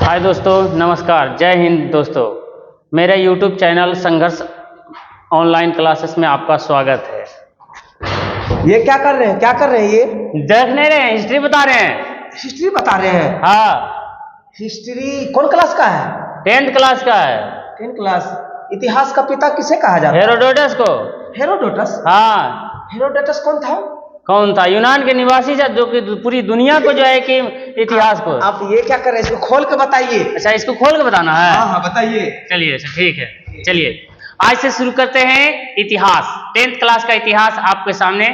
हाय दोस्तों, नमस्कार, जय हिंद दोस्तों। मेरे YouTube चैनल संघर्ष ऑनलाइन क्लासेस में आपका स्वागत है। ये क्या कर रहे हैं? ये देख नहीं रहे हैं, हिस्ट्री बता रहे हैं। हिस्ट्री बता रहे हैं? हाँ, हिस्ट्री कौन क्लास का है? 10th क्लास का है। 10th class. इतिहास का पिता किसे कहा जाता है? हेरोडोटस को। हेरोडोटस? हाँ। हेरोडोटस कौन था? यूनान के निवासी था, जो कि पूरी दुनिया को जो है कि इतिहास को। आप ये क्या कर रहे हैं? इसको खोल के बताइए। अच्छा, इसको खोल के बताना है? हाँ बताइए। चलिए, अच्छा ठीक है, चलिए आज से शुरू करते हैं इतिहास। 10th क्लास का इतिहास आपके सामने।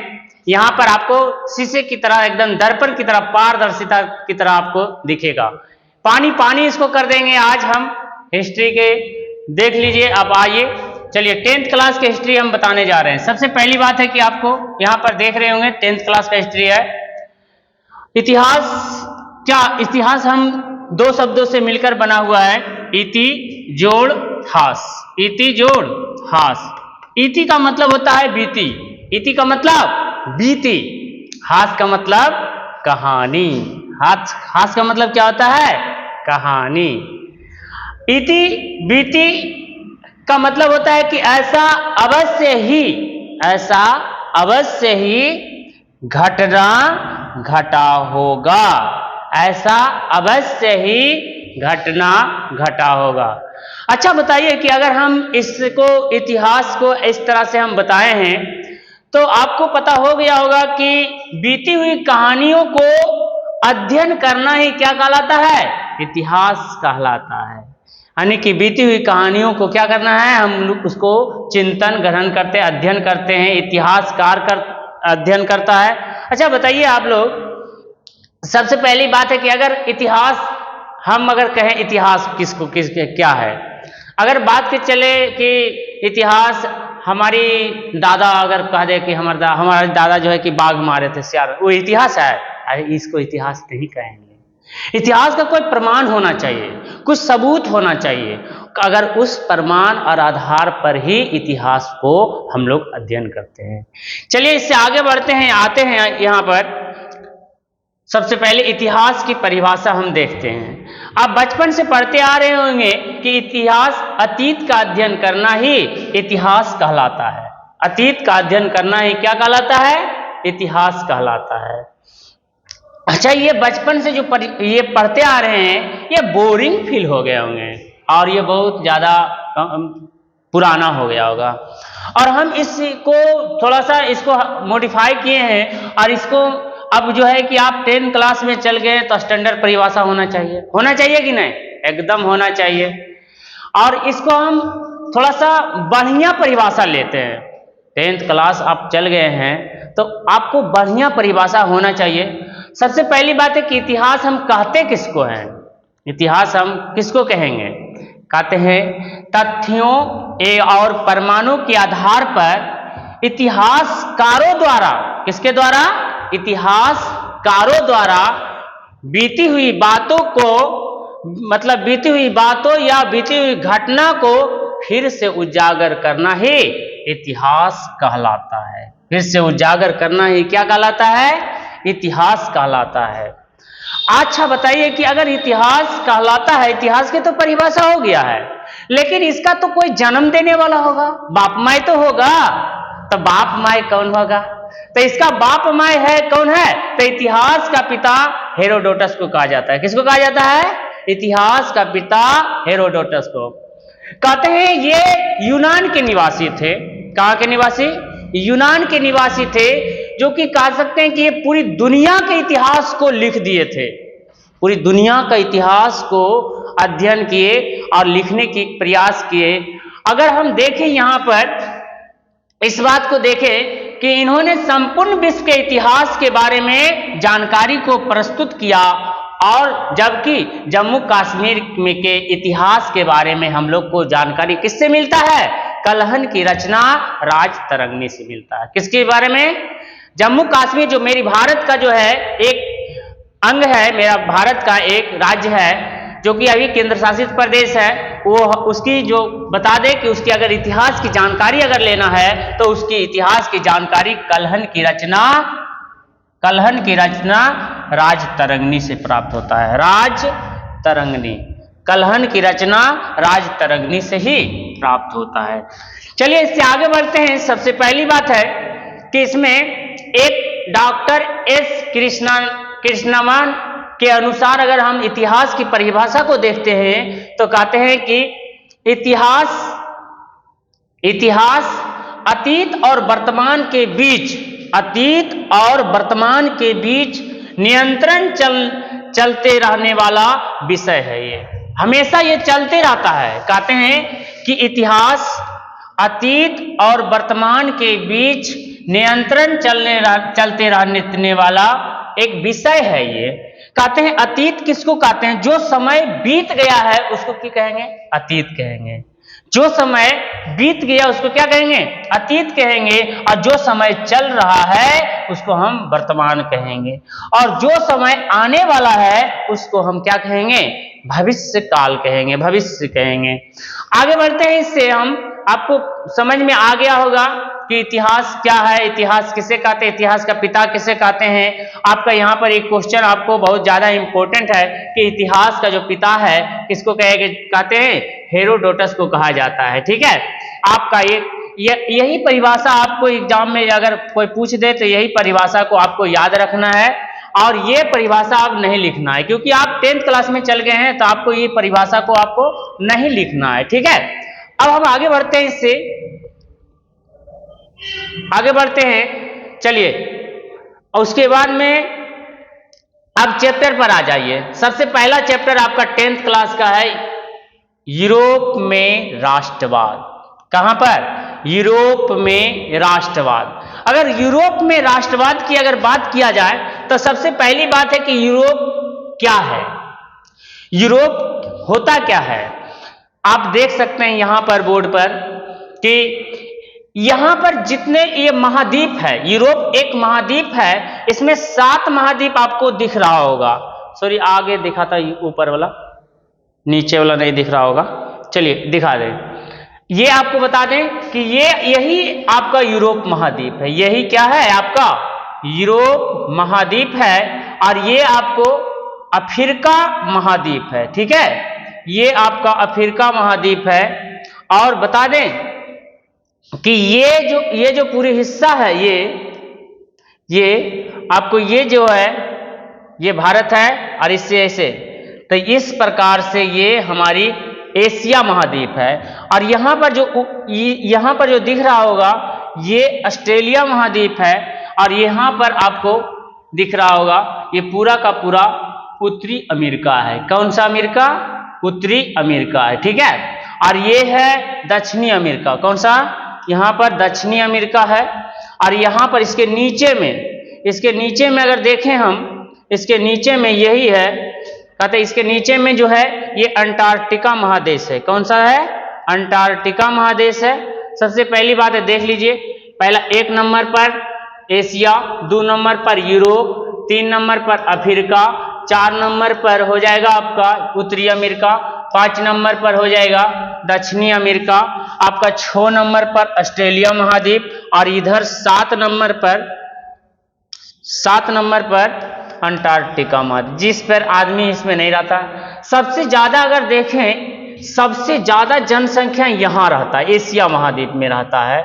यहाँ पर आपको शीशे की तरह, एकदम दर्पण की तरह, पारदर्शिता की तरह आपको दिखेगा। पानी पानी इसको कर देंगे आज हम हिस्ट्री के। देख लीजिए, आप आइए, चलिए 10th क्लास की हिस्ट्री हम बताने जा रहे हैं। सबसे पहली बात है कि आपको यहाँ पर देख रहे होंगे 10th क्लास का हिस्ट्री है। इतिहास क्या? इतिहास हम दो शब्दों से मिलकर बना हुआ है, इति जोड़ हास। इति जोड़ हास। इति का मतलब होता है बीती। इति का मतलब बीती। हास का मतलब कहानी। हास का मतलब क्या होता है? कहानी। इति बीती का मतलब होता है कि ऐसा अवश्य ही घटना घटा होगा। ऐसा अवश्य ही घटना घटा होगा। अच्छा बताइए कि अगर हम इसको, इतिहास को इस तरह से हम बताए हैं तो आपको पता हो गया होगा कि बीती हुई कहानियों को अध्ययन करना ही क्या कहलाता है? इतिहास कहलाता है। यानी कि बीती हुई कहानियों को क्या करना है? हम लोग उसको चिंतन ग्रहण करते हैं, अध्ययन करते हैं। इतिहासकार अध्ययन करता है। अच्छा बताइए आप लोग, सबसे पहली बात है कि अगर इतिहास, हम अगर कहें इतिहास क्या है, अगर बात की चले कि इतिहास, हमारी दादा अगर कह दे कि हमारे दादा जो है कि बाघ मारे थे, सियार, वो इतिहास है? अरे इसको इतिहास नहीं कहेंगे। इतिहास का कोई प्रमाण होना चाहिए, कुछ सबूत होना चाहिए। अगर उस प्रमाण और आधार पर ही इतिहास को हम लोग अध्ययन करते हैं। चलिए इससे आगे बढ़ते हैं, आते हैं यहाँ पर। सबसे पहले इतिहास की परिभाषा हम देखते हैं। आप बचपन से पढ़ते आ रहे होंगे कि इतिहास, अतीत का अध्ययन करना ही इतिहास कहलाता है। अतीत का अध्ययन करना ही क्या कहलाता है? इतिहास कहलाता है। अच्छा, ये बचपन से जो ये पढ़ते आ रहे हैं, ये बोरिंग फील हो गए होंगे और ये बहुत ज़्यादा पुराना हो गया होगा। और हम इसको थोड़ा सा इसको मॉडिफाई किए हैं और इसको अब जो है कि आप 10th क्लास में चल गए तो स्टैंडर्ड परिभाषा होना चाहिए कि नहीं? एकदम होना चाहिए। और इसको हम थोड़ा सा बढ़िया परिभाषा लेते हैं। 10th क्लास आप चल गए हैं तो आपको बढ़िया परिभाषा होना चाहिए। सबसे पहली बात है कि इतिहास हम कहते किसको हैं? इतिहास हम किसको कहेंगे? कहते हैं तथ्यों और प्रमाणों के आधार पर इतिहासकारों द्वारा, किसके द्वारा? इतिहासकारों द्वारा बीती हुई बातों को, मतलब बीती हुई बातों या बीती हुई घटना को फिर से उजागर करना ही इतिहास कहलाता है। फिर से उजागर करना ही क्या कहलाता है? इतिहास कहलाता है। अच्छा बताइए कि अगर इतिहास कहलाता है, इतिहास की तो परिभाषा हो गया है, लेकिन इसका तो कोई जन्म देने वाला होगा, बाप माय तो होगा। तो बाप माय कौन होगा? तो इसका बाप माय है, कौन है? तो इतिहास का पिता हेरोडोटस को कहा जाता है। किसको कहा जाता है? इतिहास का पिता हेरोडोटस को। कहते हैं ये यूनान के निवासी थे। कहाँ के निवासी? यूनान के निवासी थे, जो कि कह सकते हैं कि ये पूरी दुनिया के इतिहास को लिख दिए थे। पूरी दुनिया का इतिहास को अध्ययन किए और लिखने की प्रयास किए। अगर हम देखें यहाँ पर, इस बात को देखें कि इन्होंने संपूर्ण विश्व के इतिहास के बारे में जानकारी को प्रस्तुत किया। और जबकि जम्मू कश्मीर में के इतिहास के बारे में हम लोग को जानकारी किससे मिलता है? कलहन की रचना राजतरंगिणी से मिलता है। किसके बारे में? जम्मू कश्मीर जो मेरी भारत का जो है एक अंग है, मेरा भारत का एक राज्य है, जो कि अभी केंद्र शासित प्रदेश है, वो उसकी जो बता दे कि उसकी अगर इतिहास की जानकारी अगर लेना है तो उसकी इतिहास की जानकारी कलहन की रचना राजतरंगिणी से प्राप्त होता है। राजतरंगिणी कलहन की रचना राजतरंगिणी से ही प्राप्त होता है। चलिए इससे आगे बढ़ते हैं। सबसे पहली बात है कि इसमें एक डॉक्टर एस कृष्णमन के अनुसार अगर हम इतिहास की परिभाषा को देखते हैं तो कहते हैं कि इतिहास अतीत और वर्तमान के बीच नियंत्रण चलते रहने वाला विषय है। ये हमेशा ये चलते रहता है। कहते हैं कि इतिहास अतीत और वर्तमान के बीच नियंत्रण चलते रहने वाला एक विषय है। ये कहते हैं अतीत किसको कहते हैं? जो समय बीत गया है उसको क्या कहेंगे? अतीत कहेंगे। जो समय बीत गया उसको क्या कहेंगे? अतीत कहेंगे। और जो समय चल रहा है उसको हम वर्तमान कहेंगे। और जो समय आने वाला है उसको हम क्या कहेंगे? भविष्य काल कहेंगे, भविष्य कहेंगे। आगे बढ़ते हैं। इससे हम आपको समझ में आ गया होगा कि इतिहास क्या है, इतिहास किसे कहते हैं, इतिहास का पिता किसे कहते हैं। आपका यहाँ पर एक क्वेश्चन आपको बहुत ज्यादा इंपॉर्टेंट है कि इतिहास का जो पिता है किसको कहते हैं? हेरोडोटस को कहा जाता है। ठीक है, आपका यही परिभाषा आपको एग्जाम में अगर कोई पूछ दे तो यही परिभाषा को आपको याद रखना है और ये परिभाषा आप नहीं लिखना है, क्योंकि आप 10th क्लास में चल गए हैं तो आपको ये परिभाषा को आपको नहीं लिखना है। ठीक है, अब हम आगे बढ़ते हैं। इससे आगे बढ़ते हैं। चलिए, और उसके बाद में अब चैप्टर पर आ जाइए। सबसे पहला चैप्टर आपका 10th क्लास का है यूरोप में राष्ट्रवाद। कहां पर? यूरोप में राष्ट्रवाद। अगर यूरोप में राष्ट्रवाद की अगर बात किया जाए तो सबसे पहली बात है कि यूरोप क्या है, यूरोप होता क्या है। आप देख सकते हैं यहां पर बोर्ड पर कि यहां पर जितने ये महाद्वीप है, यूरोप एक महाद्वीप है, इसमें 7 महाद्वीप आपको दिख रहा होगा। सॉरी, आगे दिखा था, ऊपर वाला, नीचे वाला नहीं दिख रहा होगा। चलिए दिखा दें। ये आपको बता दें कि यही आपका यूरोप महाद्वीप है। यही क्या है? आपका यूरोप महाद्वीप है। और ये आपको अफ्रीका महाद्वीप है। ठीक है, ये आपका अफ्रीका महाद्वीप है। और बता दें कि ये जो पूरी हिस्सा है, ये आपको ये जो है ये भारत है और इससे ऐसे, तो इस प्रकार से ये हमारी एशिया महाद्वीप है। और यहाँ पर जो दिख रहा होगा ये ऑस्ट्रेलिया महाद्वीप है। और यहाँ पर आपको दिख रहा होगा ये पूरा का पूरा उत्तरी अमेरिका है। कौन सा अमेरिका? उत्तरी अमेरिका है। ठीक है, और ये है दक्षिणी अमेरिका। कौन सा? यहाँ पर दक्षिणी अमेरिका है। और यहाँ पर इसके नीचे में अगर देखें हम, इसके नीचे में यही है, कहते हैं इसके नीचे में जो है ये अंटार्कटिका महादेश है। कौन सा है? अंटार्कटिका महादेश है। सबसे पहली बात है, देख लीजिए, पहला 1 नंबर पर एशिया, 2 नंबर पर यूरोप, 3 नंबर पर अफ्रीका, 4 नंबर पर हो जाएगा आपका उत्तरी अमेरिका, 5 नंबर पर हो जाएगा दक्षिणी अमेरिका, आपका 6 नंबर पर ऑस्ट्रेलिया महाद्वीप, और इधर 7 नंबर पर अंटार्कटिका महाद्वीप, जिस पर आदमी इसमें नहीं रहता। सबसे ज्यादा अगर देखें, सबसे ज्यादा जनसंख्या यहां रहता है, एशिया महाद्वीप में रहता है।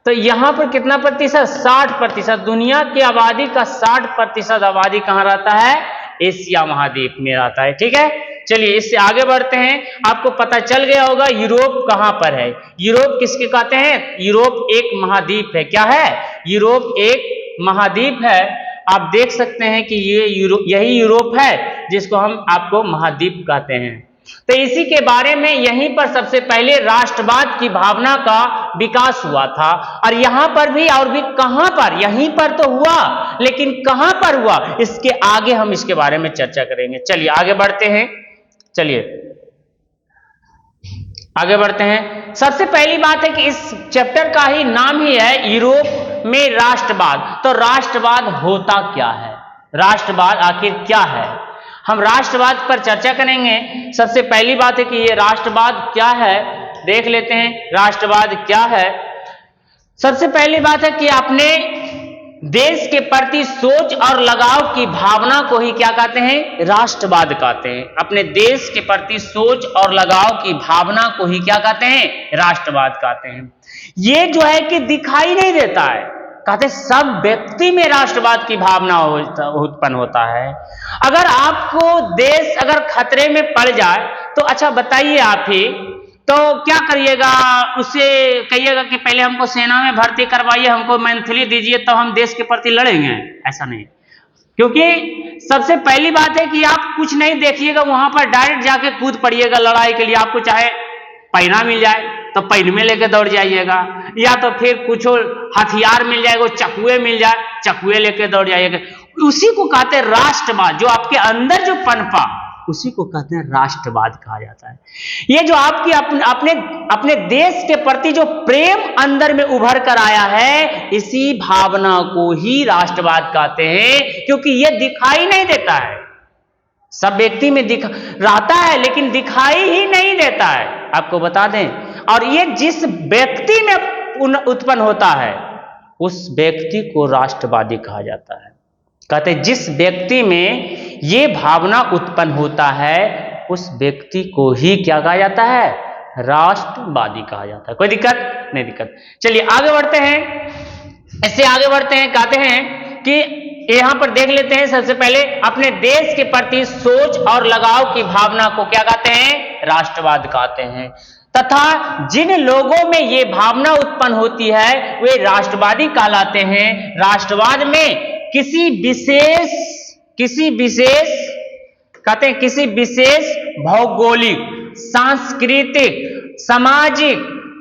तो यहां पर कितना प्रतिशत? 60%। दुनिया की आबादी का 60% आबादी कहां रहता है? एशिया महाद्वीप में रहता है। ठीक है, चलिए इससे आगे बढ़ते हैं। आपको पता चल गया होगा यूरोप कहां पर है। यूरोप किसके कहते हैं? यूरोप एक महाद्वीप है। क्या है? यूरोप एक महाद्वीप है। आप देख सकते हैं कि यही यूरोप है जिसको हम आपको महाद्वीप कहते हैं। तो इसी के बारे में यहीं पर सबसे पहले राष्ट्रवाद की भावना का विकास हुआ था। और यहां पर भी, और भी कहां पर? यहीं पर तो हुआ, लेकिन कहां पर हुआ इसके आगे हम इसके बारे में चर्चा करेंगे। चलिए आगे बढ़ते हैं। आगे बढ़ते हैं। सबसे पहली बात है कि इस चैप्टर का ही नाम ही है यूरोप में राष्ट्रवाद। तो राष्ट्रवाद होता क्या है? राष्ट्रवाद आखिर क्या है? हम राष्ट्रवाद पर चर्चा करेंगे। सबसे पहली बात है कि ये राष्ट्रवाद क्या है, देख लेते हैं राष्ट्रवाद क्या है। सबसे पहली बात है कि आपने देश के प्रति सोच और लगाव की भावना को ही क्या कहते हैं? राष्ट्रवाद कहते हैं। अपने देश के प्रति सोच और लगाव की भावना को ही क्या कहते हैं? राष्ट्रवाद कहते हैं। ये जो है कि दिखाई नहीं देता है, कहते सब व्यक्ति में राष्ट्रवाद की भावना उत्पन्न होता है। अगर आपको देश अगर खतरे में पड़ जाए तो अच्छा बताइए आप ही, तो क्या करिएगा? उससे कहिएगा कि पहले हमको सेना में भर्ती करवाइए, हमको मंथली दीजिए, तब हम देश के प्रति लड़ेंगे? ऐसा नहीं, क्योंकि सबसे पहली बात है कि आप कुछ नहीं देखिएगा, वहां पर डायरेक्ट जाके कूद पड़िएगा लड़ाई के लिए। आपको चाहे पैना मिल जाए तो पैन में लेके दौड़ जाइएगा, या तो फिर कुछ हथियार मिल जाएगा, चकुए मिल जाए चकुए लेके दौड़ जाइएगा। उसी को कहते हैं राष्ट्रवाद। जो आपके अंदर जो पनपा, उसी को कहते हैं राष्ट्रवाद कहा जाता है। ये जो आपकी अपने देश के प्रति जो प्रेम अंदर में उभर कर आया है, इसी भावना को ही राष्ट्रवाद कहते हैं, क्योंकि ये दिखाई नहीं देता है। सब व्यक्ति में रहता है लेकिन दिखाई ही नहीं देता है, आपको बता दें। और ये जिस व्यक्ति में उत्पन्न होता है, उस व्यक्ति को राष्ट्रवादी कहा जाता है। कहते जिस व्यक्ति में ये भावना उत्पन्न होता है, उस व्यक्ति को ही क्या कहा जाता है? राष्ट्रवादी कहा जाता है। कोई दिक्कत नहीं? दिक्कत। चलिए आगे बढ़ते हैं, इससे आगे बढ़ते हैं। कहते हैं कि यहां पर देख लेते हैं, सबसे पहले अपने देश के प्रति सोच और लगाव की भावना को क्या कहते हैं? राष्ट्रवाद कहते हैं। तथा जिन लोगों में ये भावना उत्पन्न होती है, वे राष्ट्रवादी कहलाते हैं। राष्ट्रवाद में किसी विशेष भौगोलिक, सांस्कृतिक, सामाजिक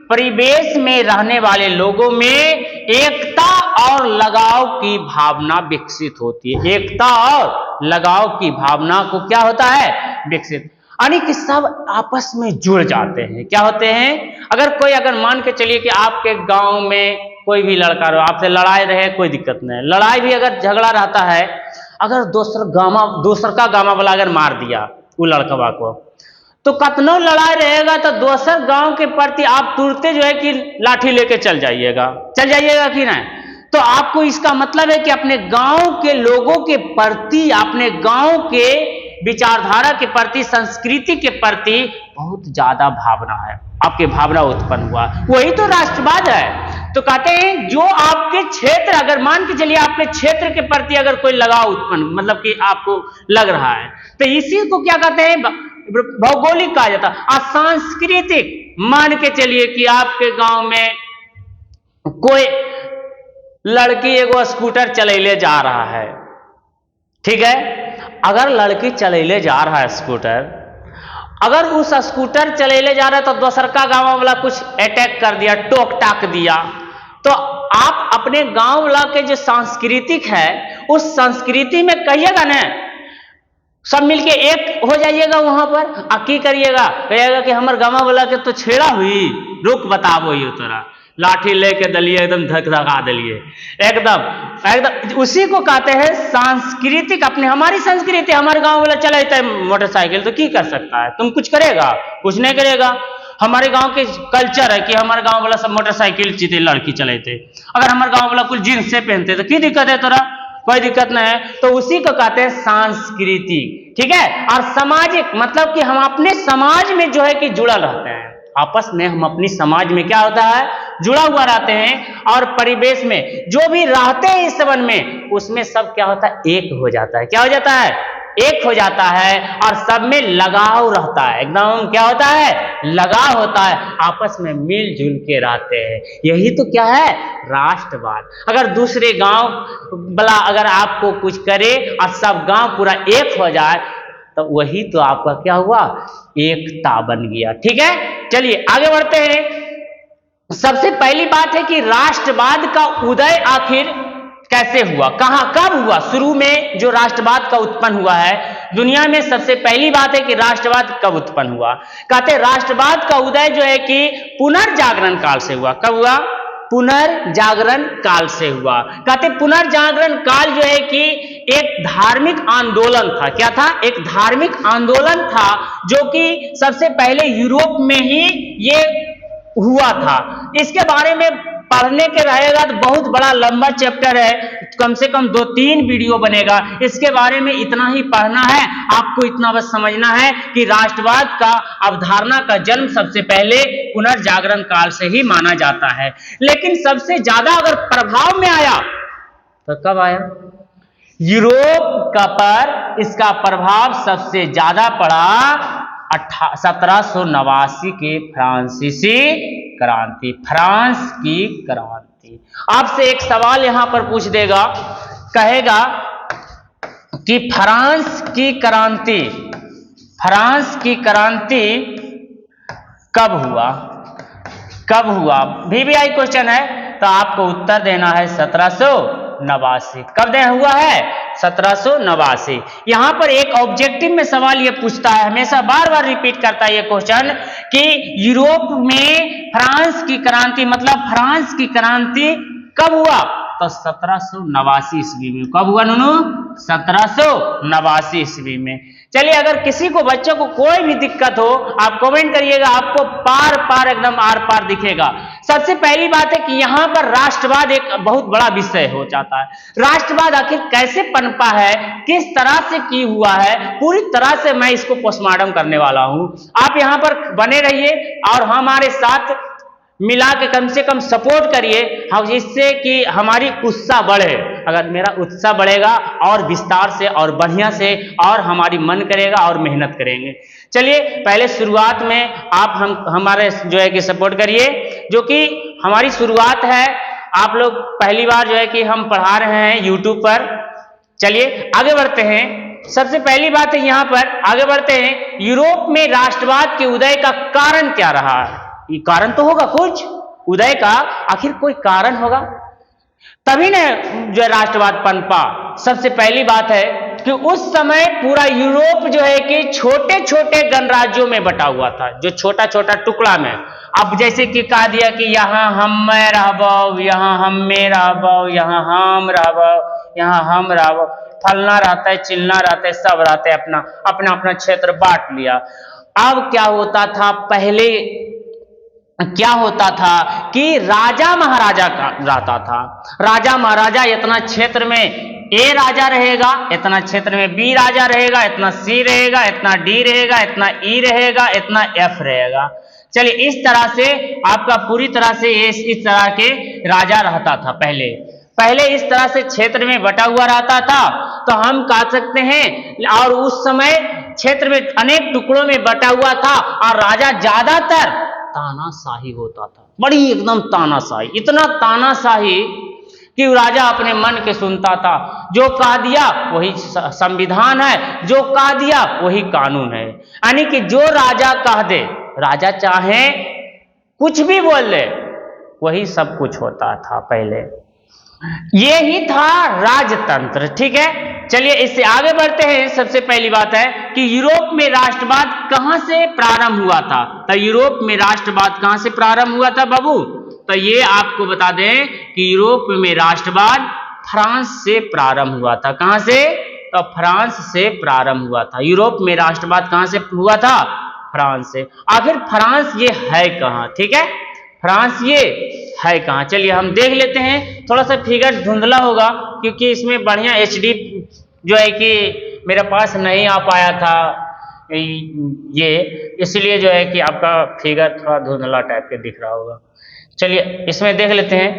परिवेश में रहने वाले लोगों में एकता और लगाव की भावना विकसित होती है। एकता और लगाव की भावना को क्या होता है? विकसित, यानी कि सब आपस में जुड़ जाते हैं। क्या होते हैं? अगर मान के चलिए कि आपके गांव में कोई भी लड़का रहो, आपसे लड़ाई रहे, कोई दिक्कत नहीं। लड़ाई भी अगर झगड़ा रहता है, अगर दोसर का गामा वाला अगर मार दिया वो लड़कवा को, तो कतनो लड़ाई रहेगा तो दोसर गांव के प्रति आप तुरंत जो है कि लाठी लेके चल जाइएगा कि नहीं? तो आपको इसका मतलब है कि अपने गांव के लोगों के प्रति, अपने गांव के विचारधारा के प्रति, संस्कृति के प्रति बहुत ज्यादा भावना है, आपके भावना उत्पन्न हुआ। वही तो राष्ट्रवाद है। तो कहते हैं जो आपके क्षेत्र, अगर मान के चलिए आपके क्षेत्र के प्रति अगर कोई लगाव उत्पन्न, मतलब कि आपको लग रहा है, तो इसी को क्या कहते हैं? भौगोलिक कहा जाता है। सांस्कृतिक, मान के चलिए कि आपके गांव में कोई लड़की एगो स्कूटर चलेले जा रहा है, ठीक है? अगर लड़की चलेले जा रहा है स्कूटर, अगर उस स्कूटर चलेले जा रहा है तो दोसर का गांव वाला कुछ अटैक कर दिया, टोक टाक दिया, तो आप अपने गांव वाला के जो सांस्कृतिक है, उस संस्कृति में कहिएगा ना, सब मिलके एक हो जाइएगा वहां पर। की करिएगा, कहिएगा कि हमारे गांव वाला के तो छेड़ा हुई, रुक बताबो ये तोरा, लाठी लेके दलिए, एकदम धक धका दिलिए, एकदम उसी को कहते हैं सांस्कृतिक। अपने हमारी संस्कृति, हमारे गांव वाला चलाता है मोटरसाइकिल, तो की कर सकता है? तुम कुछ करेगा? कुछ नहीं करेगा। हमारे गांव के कल्चर है कि हमारे गांव वाला सब मोटरसाइकिल चीते लड़की चलाते, अगर हमारे गांव वाला कुछ जींस से पहनते तो की दिक्कत है तोरा? कोई दिक्कत नहीं है। तो उसी को कहते हैं सांस्कृतिक, ठीक है? और सामाजिक, मतलब कि हम अपने समाज में जो है कि जुड़ल रहते हैं, आपस में हम अपनी समाज में क्या होता है? जुड़ा हुआ रहते हैं। और परिवेश में जो भी रहते हैं इस संबंध में, उसमें सब क्या होता है? एक हो जाता है। क्या हो जाता है? एक हो जाता है। और सब में लगाव रहता है, एकदम क्या होता है? लगाव होता है, आपस में मिलजुल के रहते हैं। यही तो क्या है? राष्ट्रवाद। अगर दूसरे गांव वाला अगर आपको कुछ करे और सब गांव पूरा एक हो जाए, तो वही तो आपका क्या हुआ? एकता बन गया। ठीक है, चलिए आगे बढ़ते हैं। सबसे पहली बात है कि राष्ट्रवाद का उदय आखिर कैसे हुआ, कहां, कब हुआ? शुरू में जो राष्ट्रवाद का उत्पन्न हुआ है दुनिया में, सबसे पहली बात है कि राष्ट्रवाद कब उत्पन्न हुआ। कहते राष्ट्रवाद का उदय जो है कि पुनर्जागरण काल से हुआ। कब हुआ? पुनर्जागरण काल से हुआ। कहते पुनर्जागरण काल जो है कि एक धार्मिक आंदोलन था। क्या था? एक धार्मिक आंदोलन था, जो कि सबसे पहले यूरोप में ही ये हुआ था। इसके बारे में पढ़ने के रहेगा तो बहुत बड़ा लंबा चैप्टर है, कम से कम 2-3 वीडियो बनेगा। इसके बारे में इतना ही पढ़ना है, आपको इतना बस समझना है कि राष्ट्रवाद का अवधारणा का जन्म सबसे पहले पुनर्जागरण काल से ही माना जाता है। लेकिन सबसे ज्यादा अगर प्रभाव में आया तो कब आया? यूरोप का पर इसका प्रभाव सबसे ज्यादा पड़ा 1789 के फ्रांसीसी क्रांति, फ्रांस की क्रांति। आपसे एक सवाल यहां पर पूछ देगा, कहेगा कि फ्रांस की क्रांति कब हुआ? कब हुआ? VVI क्वेश्चन है, तो आपको उत्तर देना है 1789। कब हुआ है? 1789। यहां पर एक ऑब्जेक्टिव में सवाल यह पूछता है, हमेशा बार बार रिपीट करता है यह क्वेश्चन कि यूरोप में फ्रांस की क्रांति, मतलब फ्रांस की क्रांति कब हुआ? तो 1789 ईस्वी में। कब हुआ नूनू? 1789 ईस्वी में। चलिए, अगर किसी को, बच्चों को कोई भी दिक्कत हो आप कमेंट करिएगा, आपको पार पार एकदम आर पार दिखेगा। सबसे पहली बात है कि यहां पर राष्ट्रवाद एक बहुत बड़ा विषय हो जाता है। राष्ट्रवाद आखिर कैसे पनपा है, किस तरह से की हुआ है, पूरी तरह से मैं इसको पोस्टमार्टम करने वाला हूं। आप यहां पर बने रहिए और हमारे साथ मिला के कम से कम सपोर्ट करिए, जिससे कि हमारी उत्साह बढ़े। अगर मेरा उत्साह बढ़ेगा और विस्तार से और बढ़िया से और हमारी मन करेगा और मेहनत करेंगे। चलिए, पहले शुरुआत में आप हमारे जो है कि सपोर्ट करिए, जो कि हमारी शुरुआत है। आप लोग पहली बार जो है कि हम पढ़ा रहे हैं यूट्यूब पर। चलिए आगे बढ़ते हैं। सबसे पहली बात है, यहां पर आगे बढ़ते हैं, यूरोप में राष्ट्रवाद के उदय का कारण क्या रहा? ये कारण तो होगा कुछ, उदय का आखिर कोई कारण होगा, तभी ने जो राष्ट्रवाद पनपा। सबसे पहली बात है कि उस समय पूरा यूरोप जो है कि छोटे छोटे गणराज्यों में बटा हुआ था, जो छोटा छोटा टुकड़ा में। अब जैसे कि कहा दिया कि यहाँ हम रहबो, यहाँ हमें रहबो, यहाँ हम रहबो, यहाँ हम रहबो, फलना रहता है, चिलना रहता है, सब रहते हैं, अपना अपना अपना क्षेत्र बांट लिया। अब क्या होता था, पहले क्या होता था कि राजा महाराजा का रहता था। राजा महाराजा इतना क्षेत्र में ए राजा रहेगा, इतना क्षेत्र में बी राजा रहेगा, इतना सी रहेगा, इतना डी रहेगा, इतना ई रहेगा, इतना एफ रहेगा। चलिए, इस तरह से आपका पूरी तरह से इस तरह के राजा रहता था। पहले इस तरह से क्षेत्र में बटा हुआ रहता था, तो हम कह सकते हैं। और उस समय क्षेत्र में अनेक टुकड़ों में बटा हुआ था और राजा ज्यादातर तानाशाही होता था, बड़ी एकदम तानाशाही, इतना तानाशाही कि राजा अपने मन के सुनता था। जो कह दिया वही संविधान है, जो कह दिया वही कानून है। यानी कि जो राजा कह दे, राजा चाहे कुछ भी बोल ले, वही सब कुछ होता था पहले। ये ही था राजतंत्र। ठीक है, चलिए इससे आगे बढ़ते हैं। सबसे पहली बात है कि यूरोप में राष्ट्रवाद कहां से प्रारंभ हुआ था? तो यूरोप में राष्ट्रवाद कहां से प्रारंभ हुआ था बाबू? तो ये आपको बता दें कि यूरोप में राष्ट्रवाद फ्रांस से प्रारंभ हुआ था। कहां से? तो फ्रांस से प्रारंभ हुआ था। यूरोप में राष्ट्रवाद कहां से हुआ था? फ्रांस से। आखिर फ्रांस ये है कहां? ठीक है, फ्रांस ये है कहां? चलिए हम देख लेते हैं। थोड़ा सा फिगर धुंधला होगा क्योंकि इसमें बढ़िया HD जो है कि मेरे पास नहीं आ पाया था ये, इसलिए जो है कि आपका फिगर थोड़ा धुंधला टाइप के दिख रहा होगा। चलिए इसमें देख लेते हैं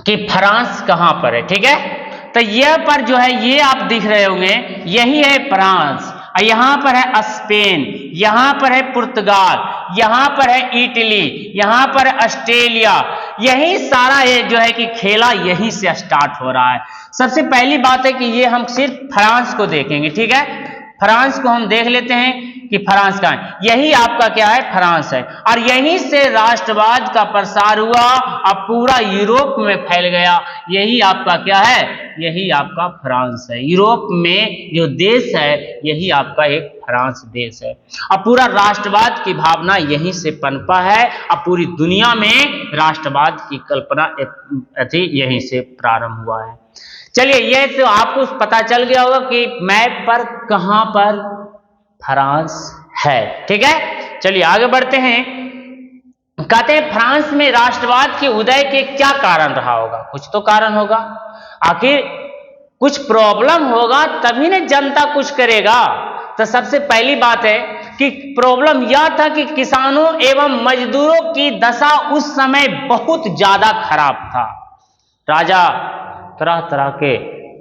कि फ्रांस कहां पर है। ठीक है, तो यह पर जो है ये आप दिख रहे होंगे, यही है फ्रांस। यहां पर है स्पेन, यहां पर है पुर्तगाल, यहां पर है इटली, यहां पर है ऑस्ट्रेलिया। यही सारा ये जो है कि खेला यहीं से स्टार्ट हो रहा है। सबसे पहली बात है कि ये हम सिर्फ फ्रांस को देखेंगे। ठीक है, फ्रांस को हम देख लेते हैं कि फ्रांस कहां है। यही आपका क्या है? फ्रांस है। और यहीं से राष्ट्रवाद का प्रसार हुआ और पूरा यूरोप में फैल गया। यही आपका क्या है? यही आपका फ्रांस है। यूरोप में जो देश है यही आपका एक फ्रांस देश है। और पूरा राष्ट्रवाद की भावना यहीं से पनपा है और पूरी दुनिया में राष्ट्रवाद की कल्पना यहीं से प्रारंभ हुआ है। चलिए, ये तो आपको पता चल गया होगा कि मैप पर कहां पर फ्रांस है। ठीक है, चलिए आगे बढ़ते हैं कहते हैं फ्रांस में राष्ट्रवाद के उदय के क्या कारण रहा होगा? कुछ तो कारण होगा, आखिर कुछ प्रॉब्लम होगा तभी ना जनता कुछ करेगा। तो सबसे पहली बात है कि प्रॉब्लम यह था कि किसानों एवं मजदूरों की दशा उस समय बहुत ज्यादा खराब था। राजा तरह तरह के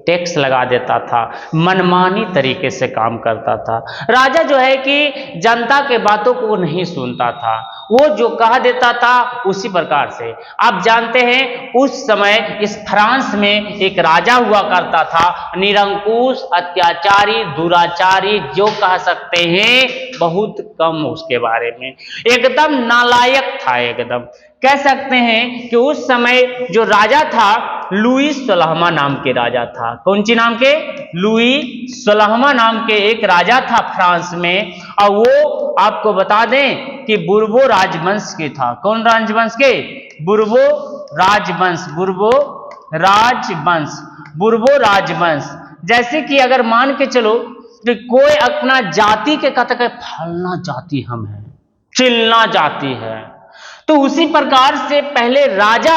टैक्स लगा देता था, मनमानी तरीके से काम करता था। राजा जो है कि जनता के बातों को नहीं सुनता था, वो जो कह देता था उसी प्रकार से। आप जानते हैं उस समय इस फ्रांस में एक राजा हुआ करता था, निरंकुश, अत्याचारी, दुराचारी, जो कह सकते हैं बहुत कम उसके बारे में, एकदम नालायक था। एकदम कह सकते हैं कि उस समय जो राजा था लुई 16वां नाम के राजा था। कौन सी नाम के? लुई 16वां नाम के एक राजा था फ्रांस में, और वो आपको बता दें कि बुर्बो राजवंश के था। कौन राजवंश के? बुर्बो राजवंश। बुर्बो राजवंश, बुर्बो राजवंश। जैसे कि अगर मान के चलो कि कोई अपना जाति के कहता है फलना जाति हम हैं, चिलना जाति है, तो उसी प्रकार से पहले राजा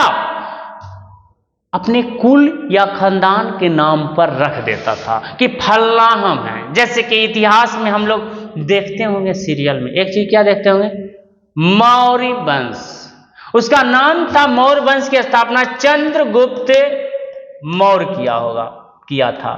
अपने कुल या खानदान के नाम पर रख देता था कि फलना हम हैं। जैसे कि इतिहास में हम लोग देखते होंगे सीरियल में एक चीज क्या देखते होंगे? मौर्य वंश। उसका नाम था मौर्य वंश की स्थापना चंद्रगुप्त मौर्य किया था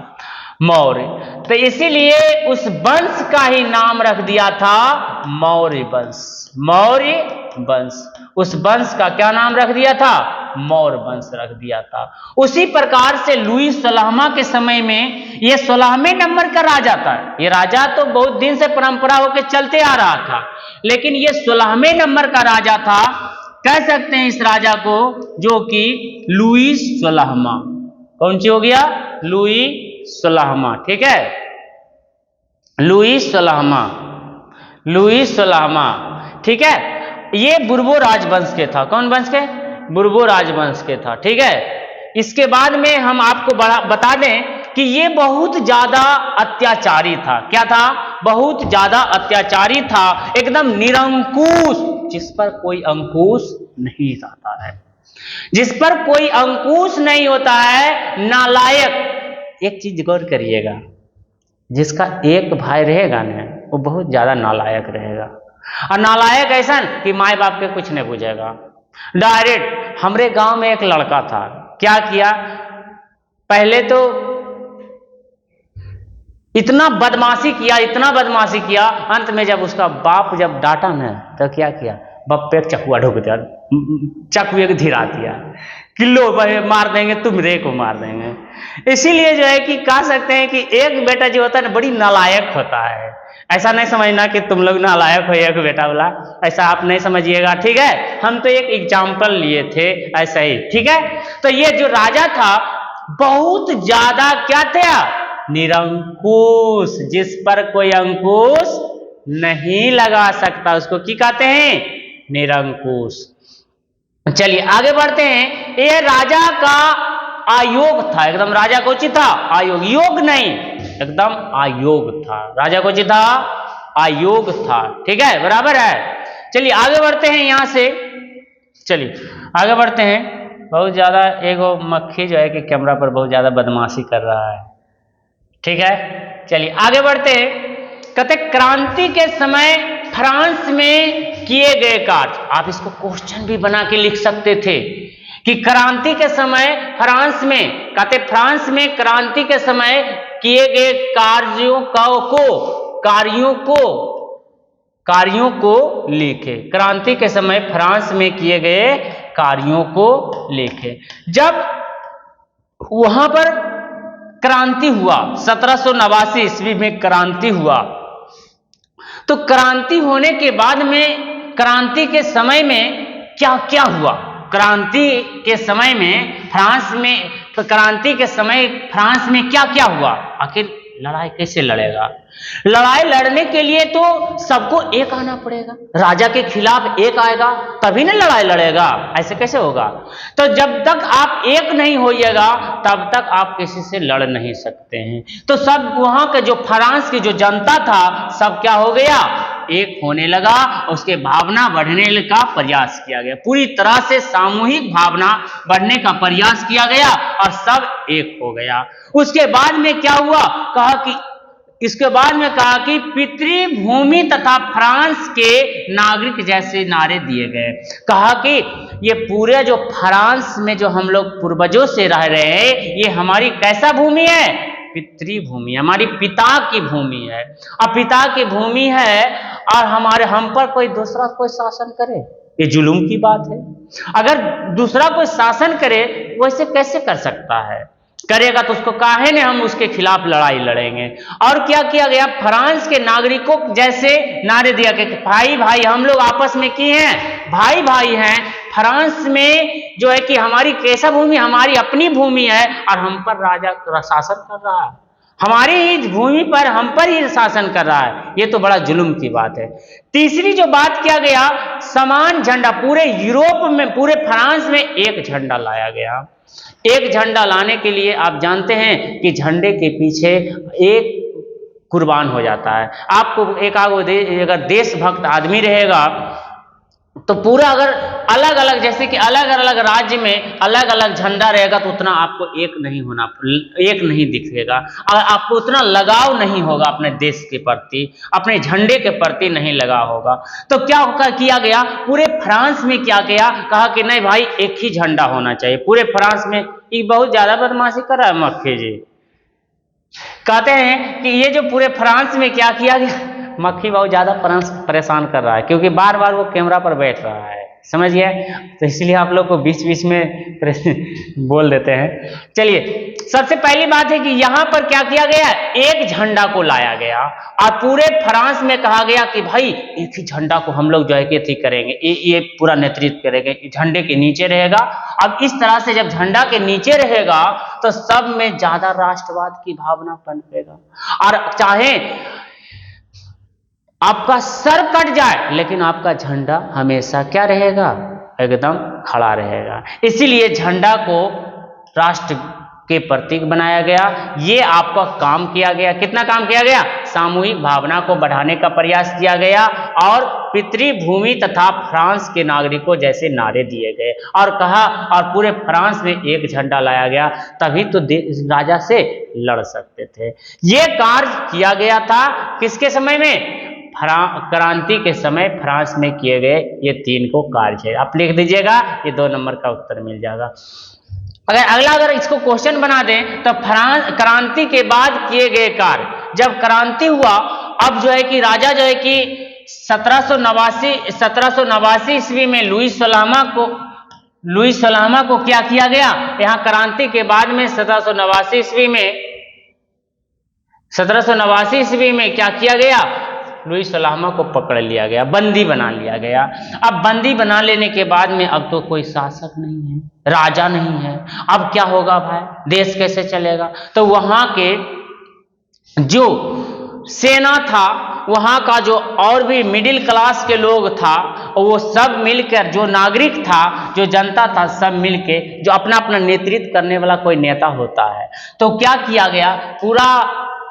मौर्य। तो इसीलिए उस वंश का ही नाम रख दिया था मौर्य वंश। मौर्य वंश, उस वंश का क्या नाम रख दिया था? मौर्य वंश रख दिया था। उसी प्रकार से लुई 16वां के समय में ये 16वें नंबर का राजा था। ये राजा तो बहुत दिन से परंपरा होकर चलते आ रहा था, लेकिन ये 16वें नंबर का राजा था। कह सकते हैं इस राजा को जो कि लुई 16वां। कौन सी हो गया? लुई 16वां। ठीक है, लुई 16वां, लुई 16वां। ठीक है, ये बुर्बो राजवंश के था। कौन वंश के? बुर्बो राजवंश के था। ठीक है, इसके बाद में हम आपको बता दें कि ये बहुत ज्यादा अत्याचारी था। क्या था? बहुत ज्यादा अत्याचारी था, एकदम निरंकुश, जिस पर कोई अंकुश नहीं जाता है, जिस पर कोई अंकुश नहीं होता है, नालायक। एक चीज गौर करिएगा, जिसका एक भाई रहेगा ना वो बहुत ज्यादा नालायक रहेगा, और नालायक ऐसा कि माए बाप के कुछ नहीं पूछेगा, डायरेक्ट। हमरे गांव में एक लड़का था, क्या किया? पहले तो इतना बदमाशी किया, इतना बदमाशी किया, अंत में जब उसका बाप जब डांटा न तो क्या किया? बाप पे एक चकुआ ढोक दिया, चकुए को धीरा दिया, किलो मार देंगे, तुमरे को मार देंगे। इसीलिए जो है कि कह सकते हैं कि एक बेटा जो होता है ना बड़ी नालायक होता है। ऐसा नहीं समझना कि तुम लोग नालायक हो एक बेटा वाला, ऐसा आप नहीं समझिएगा। ठीक है, हम तो एक एग्जाम्पल लिए थे ऐसा ही। ठीक है, तो ये जो राजा था बहुत ज्यादा क्या था? निरंकुश, जिस पर कोई अंकुश नहीं लगा सकता, उसको क्या कहते हैं? निरंकुश। चलिए आगे बढ़ते हैं। ये राजा का आयोग था, एकदम राजा को चिता आयोग, योग नहीं, एकदम आयोग था। राजा को चिता आयोग था। ठीक है, बराबर है। चलिए आगे बढ़ते हैं यहां से, चलिए आगे बढ़ते हैं। बहुत ज्यादा एगो मक्खी जो है कि कैमरा पर बहुत ज्यादा बदमाशी कर रहा है। ठीक है, चलिए आगे बढ़ते हैं। कहते क्रांति के समय फ्रांस में किए गए कार्य, आप इसको क्वेश्चन भी बना के लिख सकते थे कि क्रांति के समय फ्रांस में, कहते फ्रांस में क्रांति के समय किए गए कार्यों को लिखे। क्रांति के समय फ्रांस में किए गए कार्यों को लिखे। जब वहां पर क्रांति हुआ 1789 ईस्वी में क्रांति हुआ, तो क्रांति होने के बाद में क्रांति के समय में क्या क्या हुआ? क्रांति के समय में फ्रांस में, तो क्रांति के समय फ्रांस में क्या क्या हुआ? आखिर लड़ाई कैसे लड़ेगा? लड़ाई लड़ने के लिए तो सबको एक आना पड़ेगा, राजा के खिलाफ एक आएगा तभी ना लड़ाई लड़ेगा, ऐसे कैसे होगा? तो जब तक आप एक नहीं होइएगा तब तक आप किसी से लड़ नहीं सकते हैं। तो सब वहां के जो फ्रांस की जो जनता था सब क्या हो गया? एक होने लगा, उसके भावना बढ़ने का प्रयास किया गया, पूरी तरह से सामूहिक भावना बढ़ने का प्रयास किया गया और सब एक हो गया। उसके बाद में क्या हुआ, इसके बाद में कहा कि पितृभूमि तथा फ्रांस के नागरिक जैसे नारे दिए गए। कहा कि ये पूरे जो फ्रांस में जो हम लोग पूर्वजों से रह रहे हैं, ये हमारी कैसा भूमि है, पितृभूमि, हमारी पिता की भूमि है। अब पिता की भूमि है और हम पर कोई दूसरा कोई शासन करे, ये जुल्म की बात है। अगर दूसरा कोई शासन करे वैसे कैसे कर सकता है, करेगा तो उसको काहे ने हम उसके खिलाफ लड़ाई लड़ेंगे। और क्या किया गया, फ्रांस के नागरिकों जैसे नारे दिया कि भाई भाई हम लोग आपस में किए हैं, भाई भाई हैं। फ्रांस में जो है कि हमारी कैसा भूमि, हमारी अपनी भूमि है और हम पर राजा शासन कर रहा है, हमारी ही भूमि पर हम पर ही शासन कर रहा है, ये तो बड़ा जुल्म की बात है। तीसरी जो बात किया गया, समान झंडा, पूरे यूरोप में, पूरे फ्रांस में एक झंडा लाया गया। एक झंडा लाने के लिए आप जानते हैं कि झंडे के पीछे एक कुर्बान हो जाता है। आपको अगर देशभक्त आदमी रहेगा तो पूरा, अगर अलग अलग, जैसे कि अलग अलग राज्य में अलग अलग झंडा रहेगा तो उतना आपको एक नहीं दिखेगा, और आपको उतना लगाव नहीं होगा अपने देश के प्रति, अपने झंडे के प्रति नहीं लगा होगा। तो क्या किया गया, पूरे फ्रांस में क्या किया, कहा कि नहीं भाई एक ही झंडा होना चाहिए पूरे फ्रांस में। ये बहुत ज्यादा बदमाशी कर रहा है मक्खी जी, कहते हैं कि ये जो पूरे फ्रांस में क्या किया गया, मक्खी बहुत ज्यादा परेशान कर रहा है क्योंकि बार बार वो कैमरा पर बैठ रहा है, समझ गए, तो इसलिए आप लोग को बीच बीच में बोल देते हैं। चलिए, सबसे पहली बात है कि यहाँ पर क्या किया गया, एक झंडा को लाया गया और पूरे फ्रांस में कहा गया कि भाई एक ही झंडा को हम लोग जो है कि करेंगे, ये पूरा नेतृत्व करेंगे, झंडे के नीचे रहेगा। अब इस तरह से जब झंडा के नीचे रहेगा तो सब में ज्यादा राष्ट्रवाद की भावना पनपेगा, और चाहे आपका सर कट जाए लेकिन आपका झंडा हमेशा क्या रहेगा, एकदम खड़ा रहेगा। इसीलिए झंडा को राष्ट्र के प्रतीक बनाया गया। ये आपका काम किया गया, कितना काम किया गया, सामूहिक भावना को बढ़ाने का प्रयास किया गया और पितृभूमि तथा फ्रांस के नागरिकों जैसे नारे दिए गए और कहा, और पूरे फ्रांस में एक झंडा लाया गया, तभी तो राजा से लड़ सकते थे। ये कार्य किया गया था किसके समय में, क्रांति के समय फ्रांस में किए गए ये 3 को कार्य है। आप लिख दीजिएगा, ये 2 नंबर का उत्तर मिल जाएगा। अगर इसको क्वेश्चन बना दें तो क्रांति के बाद किए गए कार्य, जब क्रांति हुआ अब जो है कि राजा जो है कि 1789 ईस्वी में लुईस सोलहवां को क्या किया गया, यहाँ क्रांति के बाद में 1789 ईस्वी में क्या किया गया, लुईस सोलहवां को पकड़ लिया गया, बंदी बना लिया गया। अब बंदी बना लेने के बाद में अब तो कोई शासक नहीं है, राजा नहीं है, अब क्या होगा भाई, देश कैसे चलेगा। तो वहां के जो सेना था, वहां का जो और भी मिडिल क्लास के लोग था, वो सब मिलकर, जो नागरिक था, जो जनता था, सब मिलके, जो अपना अपना नेतृत्व करने वाला कोई नेता होता है, तो क्या किया गया, पूरा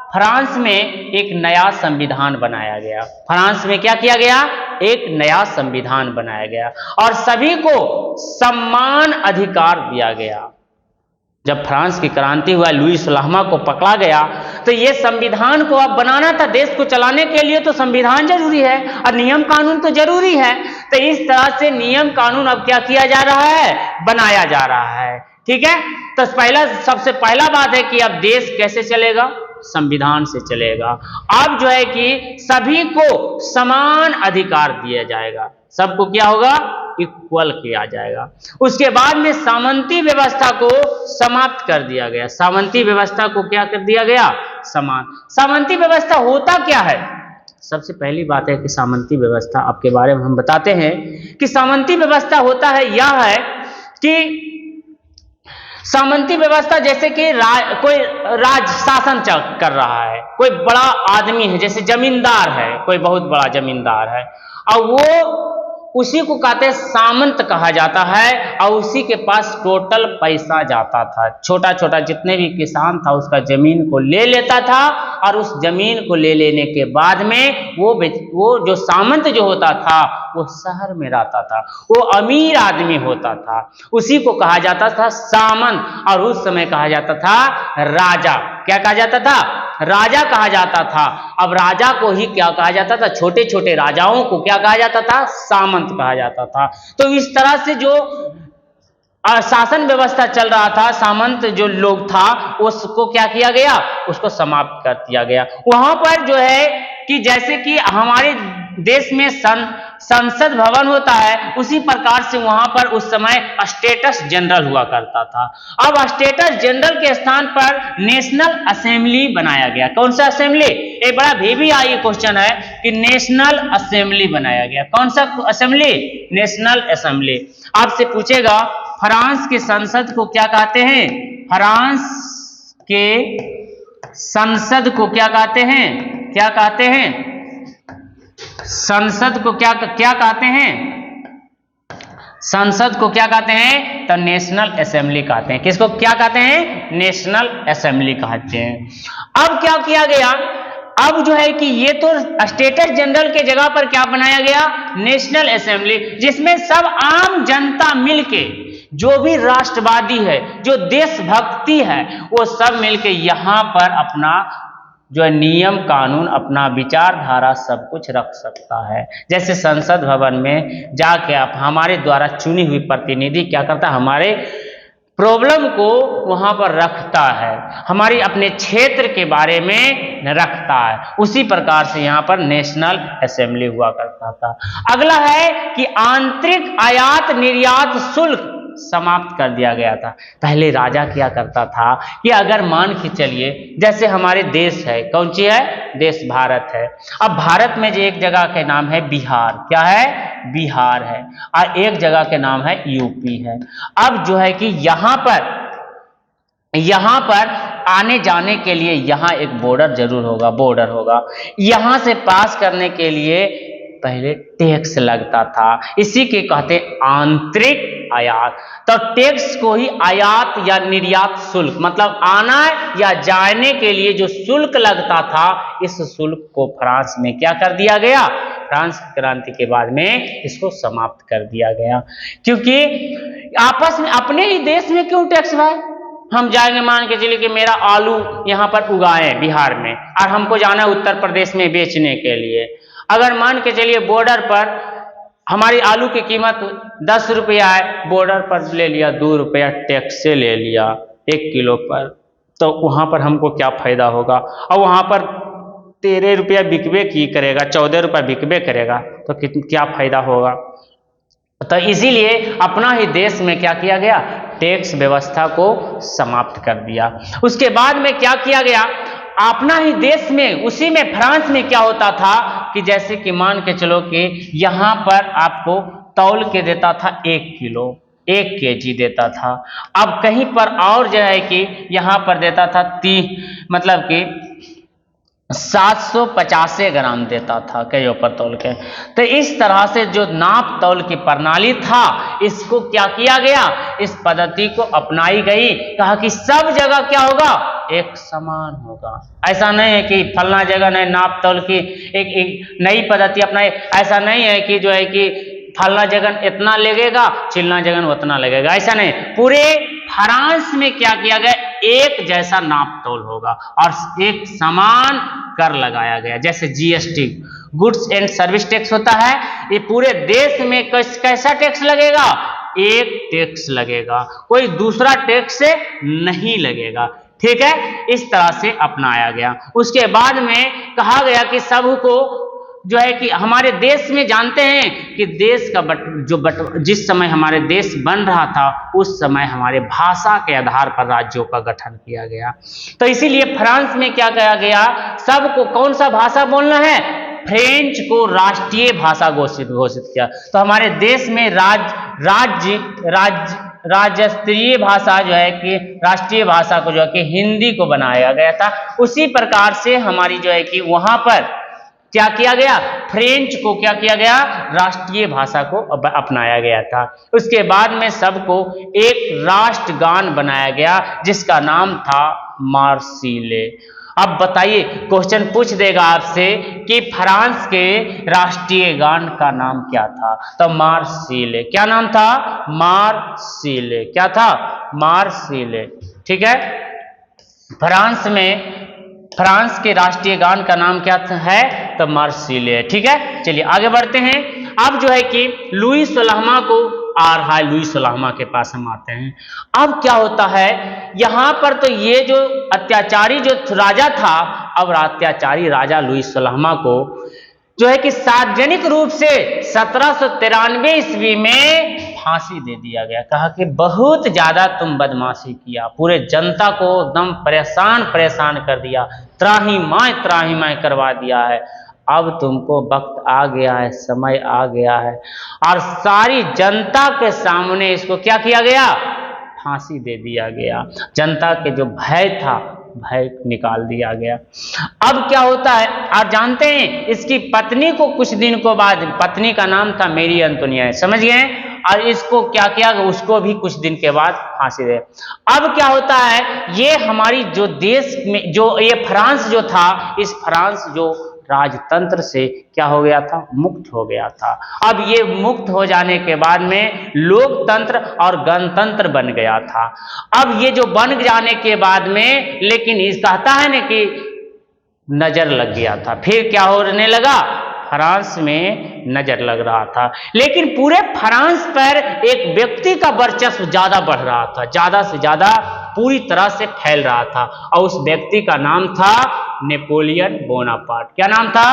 फ्रांस में एक नया संविधान बनाया गया। फ्रांस में क्या किया गया, एक नया संविधान बनाया गया और सभी को समान अधिकार दिया गया। जब फ्रांस की क्रांति हुआ, लुईस सोलहवां को पकड़ा गया, तो ये संविधान को अब बनाना था, देश को चलाने के लिए तो संविधान जरूरी है और नियम कानून तो जरूरी है। तो इस तरह से नियम कानून अब क्या किया जा रहा है, बनाया जा रहा है, ठीक है। तो सबसे पहला बात है कि अब देश कैसे चलेगा, संविधान से चलेगा। अब जो है कि सभी को समान अधिकार दिया जाएगा, सबको क्या होगा, इक्वल किया जाएगा। उसके बाद में सामंती व्यवस्था को समाप्त कर दिया गया। सामंती व्यवस्था को क्या कर दिया गया, सामंती व्यवस्था होता क्या है। सबसे पहली बात है कि सामंती व्यवस्था आपके बारे में हम बताते हैं कि सामंती व्यवस्था होता है, यह है कि सामंती व्यवस्था जैसे कि कोई राज शासन कर रहा है, कोई बड़ा आदमी है, जैसे जमींदार है, कोई बहुत बड़ा जमींदार है, और वो उसी को कहते हैं सामंत कहा जाता है, और उसी के पास टोटल पैसा जाता था। छोटा छोटा जितने भी किसान था उसका जमीन को ले लेता था, और उस जमीन को ले लेने के बाद में वो जो सामंत जो होता था वो शहर में रहता था, वो अमीर आदमी होता था, उसी को कहा जाता था सामंत। और उस समय कहा जाता था राजा। क्या कहा जाता था? राजा कहा जाता था। अब राजा को ही क्या कहा जाता था? छोटे छोटे राजाओं को क्या कहा जाता था? सामंत कहा जाता था। तो इस तरह से जो शासन व्यवस्था चल रहा था, सामंत जो लोग था उसको क्या किया गया? उसको समाप्त कर दिया गया। वहां पर जो है कि जैसे कि हमारे देश में संसद भवन होता है, उसी प्रकार से वहां पर उस समय स्टेटस जनरल हुआ करता था। अब स्टेटस जनरल के स्थान पर नेशनल असेंबली बनाया गया। कौन सा असेंबली? एक बड़ा VVI क्वेश्चन है कि नेशनल असेंबली बनाया गया। कौन सा असेंबली? National assembly. आपसे पूछेगा फ्रांस के संसद को क्या कहते हैं? फ्रांस के संसद को क्या कहते हैं? क्या कहते हैं? संसद को क्या कहते हैं? संसद को क्या कहते हैं? तो नेशनल असेंबली कहते हैं। किसको क्या कहते हैं? नेशनल असेंबली कहते हैं। अब क्या किया गया? अब जो है कि ये तो स्टेटस जनरल के जगह पर क्या बनाया गया? नेशनल असेंबली, जिसमें सब आम जनता मिलके, जो भी राष्ट्रवादी है, जो देशभक्ति है, वो सब मिलके यहाँ पर अपना जो है नियम कानून, अपना विचारधारा सब कुछ रख सकता है। जैसे संसद भवन में जाके आप हमारे द्वारा चुनी हुई प्रतिनिधि क्या करता है? हमारे प्रॉब्लम को वहां पर रखता है, हमारी अपने क्षेत्र के बारे में रखता है। उसी प्रकार से यहाँ पर नेशनल असेंबली हुआ करता था। अगला है कि आंतरिक आयात निर्यात शुल्क समाप्त कर दिया गया था। पहले राजा क्या करता था कि अगर मान के चलिए जैसे हमारे देश है, कौन सी है? देश भारत है। अब भारत में जो एक जगह के नाम है बिहार, क्या है? बिहार है, और एक जगह के नाम है यूपी है। अब जो है कि यहाँ पर आने जाने के लिए यहाँ एक बॉर्डर जरूर होगा, बॉर्डर होगा। यहाँ से पास करने के लिए पहले टैक्स लगता था, इसी के कहते आंतरिक आयात। तो टैक्स को ही आयात या निर्यात शुल्क, मतलब आना या जाने के लिए जो शुल्क लगता था, इस शुल्क को फ्रांस में क्या कर दिया गया? फ्रांस की क्रांति के बाद में इसको समाप्त कर दिया गया। क्योंकि आपस में अपने ही देश में क्यों टैक्स भाई? हम जाएंगे, मान के चलिए कि मेरा आलू यहाँ पर उगाए बिहार में, और हमको जाना है उत्तर प्रदेश में बेचने के लिए। अगर मान के चलिए बॉर्डर पर हमारी आलू की कीमत 10 रुपया है, बॉर्डर पर ले लिया 2 रुपया टैक्स से ले लिया 1 किलो पर, तो वहां पर हमको क्या फायदा होगा? और वहां पर 13 रुपया बिकबे की करेगा, 14 रुपया बिकबे करेगा, तो क्या फायदा होगा? तो इसीलिए अपना ही देश में क्या किया गया? टैक्स व्यवस्था को समाप्त कर दिया। उसके बाद में क्या किया गया? अपना ही देश में, उसी में फ्रांस में क्या होता था कि जैसे कि मान के चलो कि यहाँ पर आपको तौल के देता था 1 किलो, 1 केजी देता था। अब कहीं पर और जो है कि यहाँ पर देता था 750 ग्राम देता था कई ऊपर तौल के। तो इस तरह से जो नाप तौल की प्रणाली था, इसको क्या किया गया? इस पद्धति को अपनाई गई। कहा कि सब जगह क्या होगा? एक समान होगा। ऐसा नहीं है कि फलना जगह नहीं नाप तौल की एक नई पद्धति अपनाई। ऐसा नहीं है कि जो है कि फलना जगह इतना लगेगा, चिलना जगह उतना लगेगा, ऐसा नहीं। पूरे फ्रांस में क्या किया गया? एक जैसा नाप तौल होगा और एक समान कर लगाया गया। जैसे GST, goods and service tax होता है, ये पूरे देश में कैसा टैक्स लगेगा? एक टैक्स लगेगा, कोई दूसरा टैक्स से नहीं लगेगा। ठीक है, इस तरह से अपनाया गया। उसके बाद में कहा गया कि सबको जो है कि हमारे देश में जानते हैं कि देश का जिस समय हमारे देश बन रहा था, उस समय हमारे भाषा के आधार पर राज्यों का गठन किया गया। तो इसीलिए फ्रांस में क्या कहा गया? सबको कौन सा भाषा बोलना है? फ्रेंच को राष्ट्रीय भाषा घोषित किया। तो हमारे देश में राज्यस्तरीय भाषा जो है कि राष्ट्रीय भाषा को जो है कि हिंदी को बनाया गया था। उसी प्रकार से हमारी जो है कि वहां पर क्या किया गया? फ्रेंच को क्या किया गया? राष्ट्रीय भाषा को अपनाया गया था। उसके बाद में सबको एक राष्ट्रगान बनाया गया जिसका नाम था मार्सिले। अब बताइए, क्वेश्चन पूछ देगा आपसे कि फ्रांस के राष्ट्रीय गान का नाम क्या था? तो मार्सिले। क्या नाम था? मार्सिले। क्या था? मार्सिले। ठीक है, फ्रांस के राष्ट्रीय गान का नाम क्या है? तो मार्सिले। ठीक है, चलिए आगे बढ़ते हैं। अब जो है कि लुई 16वां को आ रहा है, लुई 16वां के पास हम आते हैं। अब क्या होता है यहां पर? तो ये जो अत्याचारी जो राजा था, अब अत्याचारी राजा लुई 16वां को जो है कि सार्वजनिक रूप से 1793 ईस्वी में फांसी दे दिया गया। कहा कि बहुत ज्यादा तुम बदमाशी किया, पूरे जनता को एकदम परेशान कर दिया, त्राही माय करवा दिया है। अब तुमको वक्त आ गया है, समय आ गया है, और सारी जनता के सामने इसको क्या किया गया? फांसी दे दिया गया। जनता के जो भय था, भय निकाल दिया गया। अब क्या होता है आप जानते हैं, इसकी पत्नी को कुछ दिन को बाद, पत्नी का नाम था मेरी एंटोनिया, समझ गए? और इसको क्या किया? उसको भी कुछ दिन के बाद फांसी दे। अब क्या होता है, ये हमारी जो देश में जो ये फ्रांस जो था, इस फ्रांस जो राजतंत्र से क्या हो गया था? मुक्त हो गया था। अब ये मुक्त हो जाने के बाद में लोकतंत्र और गणतंत्र बन गया था। अब ये जो बन जाने के बाद में, लेकिन इस कहता है ना कि नजर लग गया था। फिर क्या होने लगा? फ्रांस में नजर लग रहा था, लेकिन पूरे फ्रांस पर एक व्यक्ति का वर्चस्व ज्यादा बढ़ रहा था, ज्यादा से ज्यादा पूरी तरह से फैल रहा था, और उस व्यक्ति का नाम था नेपोलियन बोनापार्ट। क्या नाम था?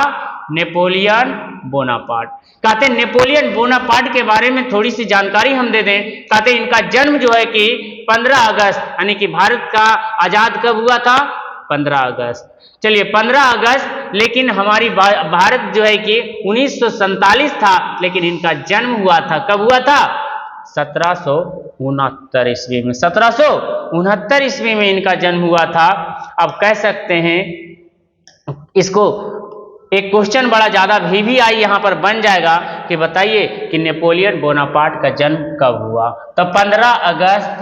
Napoleon Bonaparte. कहते हैं नेपोलियन बोनापार्ट के बारे में थोड़ी सी जानकारी हम दे दें। कहते हैं इनका जन्म जो है कि 15 अगस्त, यानी कि भारत का आजाद कब हुआ था? 15 अगस्त। चलिए 15 अगस्त, लेकिन हमारी भारत जो है कि 1947 था, लेकिन इनका जन्म हुआ था, कब हुआ था? 1769 ईस्वी में। 1769 ईस्वी में इनका जन्म हुआ था। अब कह सकते हैं इसको एक क्वेश्चन बड़ा ज्यादा भी आई यहां पर बन जाएगा कि बताइए कि नेपोलियन बोनापार्ट का जन्म कब हुआ? तो 15 अगस्त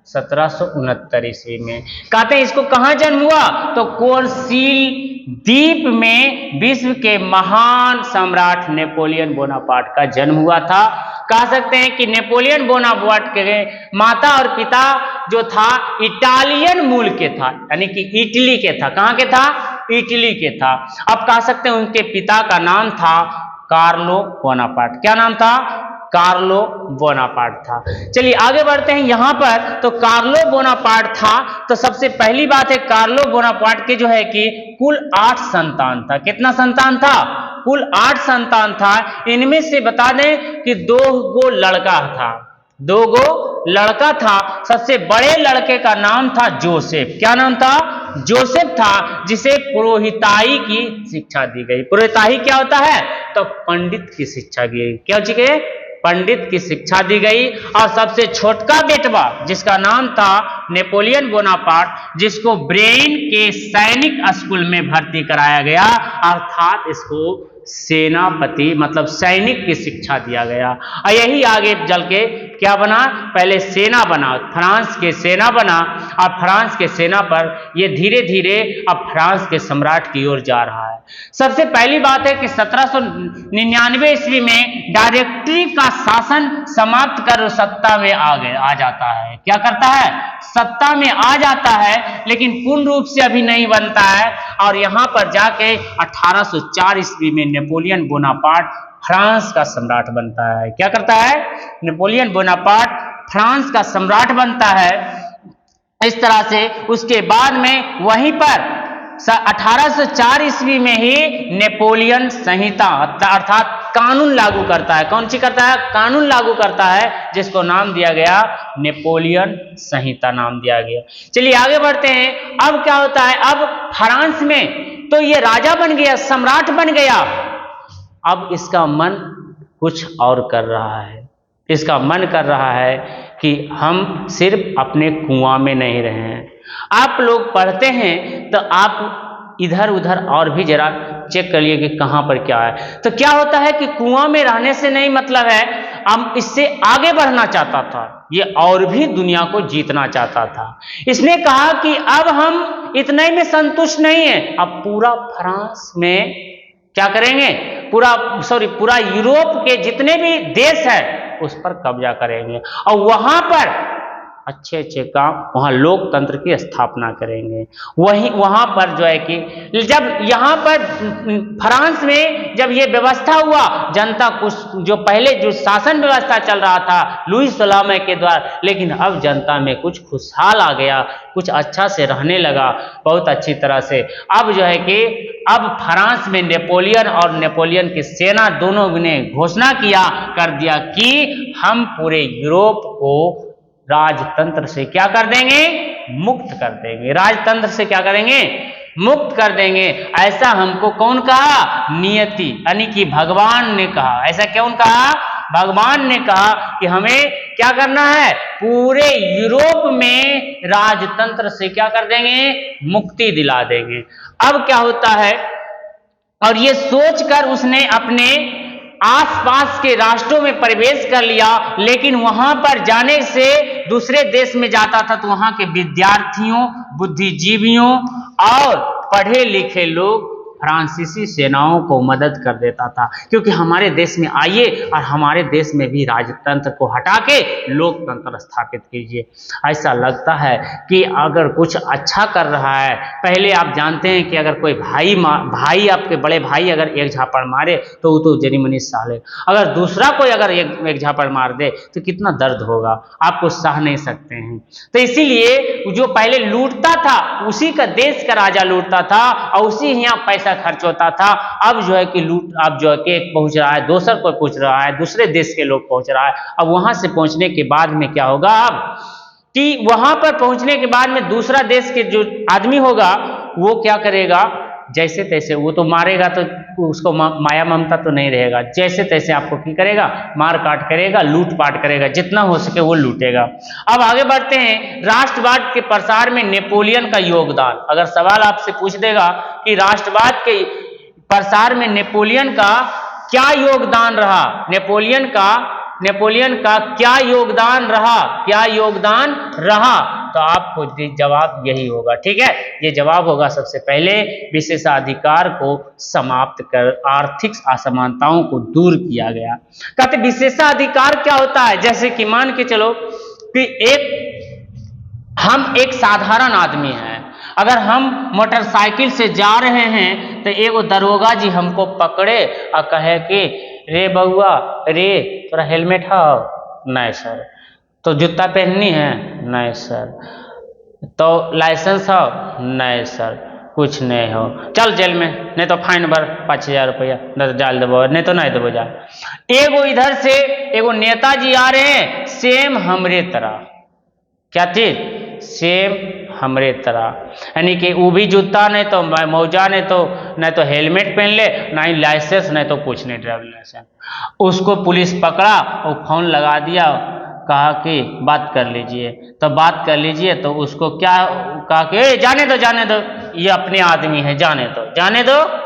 1769 ईस्वी में। कहते हैं इसको कहां जन्म हुआ? तो कोरसील द्वीप में विश्व के महान सम्राट नेपोलियन बोनापार्ट का जन्म हुआ था। कह सकते हैं कि नेपोलियन बोनापार्ट के माता और पिता जो था इटालियन मूल के था, यानी कि इटली के था। कहां के था? इटली के था। अब कह सकते हैं उनके पिता का नाम था कार्लो बोनापार्ट। क्या नाम था? कार्लो बोनापार्ट था। चलिए आगे बढ़ते हैं। यहां पर तो कार्लो बोनापार्ट था, तो सबसे पहली बात है कार्लो बोनापार्ट के जो है कि कुल 8 संतान था। कितना संतान था? कुल 8 संतान था। इनमें से बता दें कि 2 गो लड़का था, 2 गो लड़का था। सबसे बड़े लड़के का नाम था जोसेफ। क्या नाम था? जोसेफ था, जिसे पुरोहिताई की शिक्षा दी गई। पुरोहिताई क्या होता है? तो पंडित की शिक्षा दी गई। क्या चीज? पंडित की शिक्षा दी गई। और सबसे छोटका बेटवा जिसका नाम था नेपोलियन बोनापार्ट, जिसको ब्रेन के सैनिक स्कूल में भर्ती कराया गया, अर्थात इसको सेनापति मतलब सैनिक की शिक्षा दिया गया। और यही आगे चल के क्या बना? पहले सेना बना, फ्रांस के सेना बना, और फ्रांस के सेना पर ये धीरे धीरे अब फ्रांस के सम्राट की ओर जा रहा है। सबसे पहली बात है कि 1799 ईस्वी में डायरेक्टरी का शासन समाप्त कर सत्ता में आ जाता है। क्या करता है? सत्ता में आ जाता है, लेकिन पूर्ण रूप से अभी नहीं बनता है। और यहां पर जाके 1804 ईस्वी में नेपोलियन बोनापार्ट फ्रांस का सम्राट बनता है। क्या करता है? नेपोलियन बोनापार्ट फ्रांस का सम्राट बनता है। इस तरह से उसके बाद में वहीं पर 1804 ईस्वी में ही नेपोलियन संहिता अर्थात कानून लागू करता है। कौन सी करता है? कानून लागू करता है, जिसको नाम दिया गया नेपोलियन संहिता नाम दिया गया। चलिए आगे बढ़ते हैं। अब क्या होता है? अब फ्रांस में तो ये राजा बन गया, सम्राट बन गया। अब इसका मन कुछ और कर रहा है। इसका मन कर रहा है कि हम सिर्फ अपने कुआं में नहीं रहे हैं। आप लोग पढ़ते हैं तो आप इधर उधर और भी जरा चेक कर लिए कि कहाँ पर क्या है। तो क्या होता है कि कुआं में रहने से नहीं मतलब है, अब इससे आगे बढ़ना चाहता था, ये और भी दुनिया को जीतना चाहता था। इसने कहा कि अब हम इतने में संतुष्ट नहीं है, अब पूरा फ्रांस में क्या करेंगे, पूरा यूरोप के जितने भी देश है उस पर कब्जा करेंगे और वहां पर अच्छे अच्छे काम, वहां लोकतंत्र की स्थापना करेंगे। वहां पर जो है कि जब यहाँ पर फ्रांस में जब ये व्यवस्था हुआ, जनता कुछ जो पहले जो शासन व्यवस्था चल रहा था लुई सलामे के द्वारा, लेकिन अब जनता में कुछ खुशहाल आ गया, कुछ अच्छा से रहने लगा, बहुत अच्छी तरह से। अब जो है कि अब फ्रांस में नेपोलियन और नेपोलियन की सेना दोनों ने घोषणा कर दिया कि हम पूरे यूरोप को राजतंत्र से क्या कर देंगे, मुक्त कर देंगे। राजतंत्र से क्या करेंगे, मुक्त कर देंगे। ऐसा हमको कौन कहा, नियति यानी कि भगवान ने कहा। ऐसा क्यों कहा, भगवान ने कहा कि हमें क्या करना है, पूरे यूरोप में राजतंत्र से क्या कर देंगे, मुक्ति दिला देंगे। अब क्या होता है, और ये सोचकर उसने अपने आसपास के राष्ट्रों में प्रवेश कर लिया, लेकिन वहां पर जाने से दूसरे देश में जाता था तो वहां के विद्यार्थियों, बुद्धिजीवियों और पढ़े लिखे लोग फ्रांसीसी सेनाओं को मदद कर देता था, क्योंकि हमारे देश में आइए और हमारे देश में भी राजतंत्र को हटा के लोकतंत्र स्थापित कीजिए। ऐसा लगता है कि अगर कुछ अच्छा कर रहा है, पहले आप जानते हैं कि अगर कोई भाई आपके बड़े भाई अगर एक झापड़ मारे तो वो तो जनी-मनी सह ले, अगर दूसरा कोई अगर एक झापड़ मार दे तो कितना दर्द होगा, आपको सह नहीं सकते हैं। तो इसीलिए जो पहले लूटता था उसी का देश का राजा लूटता था और उसी यहाँ पैसा खर्च होता था। अब जो है कि अब जो है कि एक पहुंच रहा है, दूसर कोई पहुंच रहा है, दूसरे देश के लोग पहुंच रहा है। अब वहां से पहुंचने के बाद में क्या होगा, अब कि वहां पर पहुंचने के बाद में दूसरा देश के जो आदमी होगा वो क्या करेगा, जैसे तैसे वो तो मारेगा, तो उसको माया ममता तो नहीं रहेगा, जैसे तैसे आपको क्या करेगा, मार काट करेगा, लूट पाट करेगा, जितना हो सके वो लूटेगा। अब आगे बढ़ते हैं, राष्ट्रवाद के प्रसार में नेपोलियन का योगदान। अगर सवाल आपसे पूछ देगा कि राष्ट्रवाद के प्रसार में नेपोलियन का क्या योगदान रहा, नेपोलियन का क्या योगदान रहा, तो आपको जवाब यही होगा। ठीक है, ये जवाब होगा सबसे पहले विशेषाधिकार को समाप्त कर आर्थिक असमानताओं को दूर किया गया। कहते विशेषाधिकार क्या होता है, जैसे कि मान के चलो कि हम एक साधारण आदमी हैं, अगर हम मोटरसाइकिल से जा रहे हैं तो एगो दरोगा जी हमको पकड़े और कहे कि रे बउआ रे तोरा हेलमेट है, नहीं सर। तो जूता पहननी है, नहीं सर। तो लाइसेंस हो, नहीं सर। कुछ नहीं हो, चल जेल में, नहीं तो फाइन भर 5000 रुपया, डाल देबो, नहीं तो नहीं देबो जा। एगो इधर से एगो नेताजी आ रहे हैं सेम हमरे तरह, क्या चीज, सेम हमरे तरह, यानी कि वो भी जूता नहीं तो मौजा नहीं तो हेलमेट पहन ले, नहीं लाइसेंस, नहीं तो कुछ नहीं, ड्राइविंग लाइसेंस। उसको पुलिस पकड़ा और फोन लगा दिया, कहा कि बात कर लीजिए, तो बात कर लीजिए, तो उसको क्या कहा कि जाने दो, ये अपने आदमी है, जाने दो,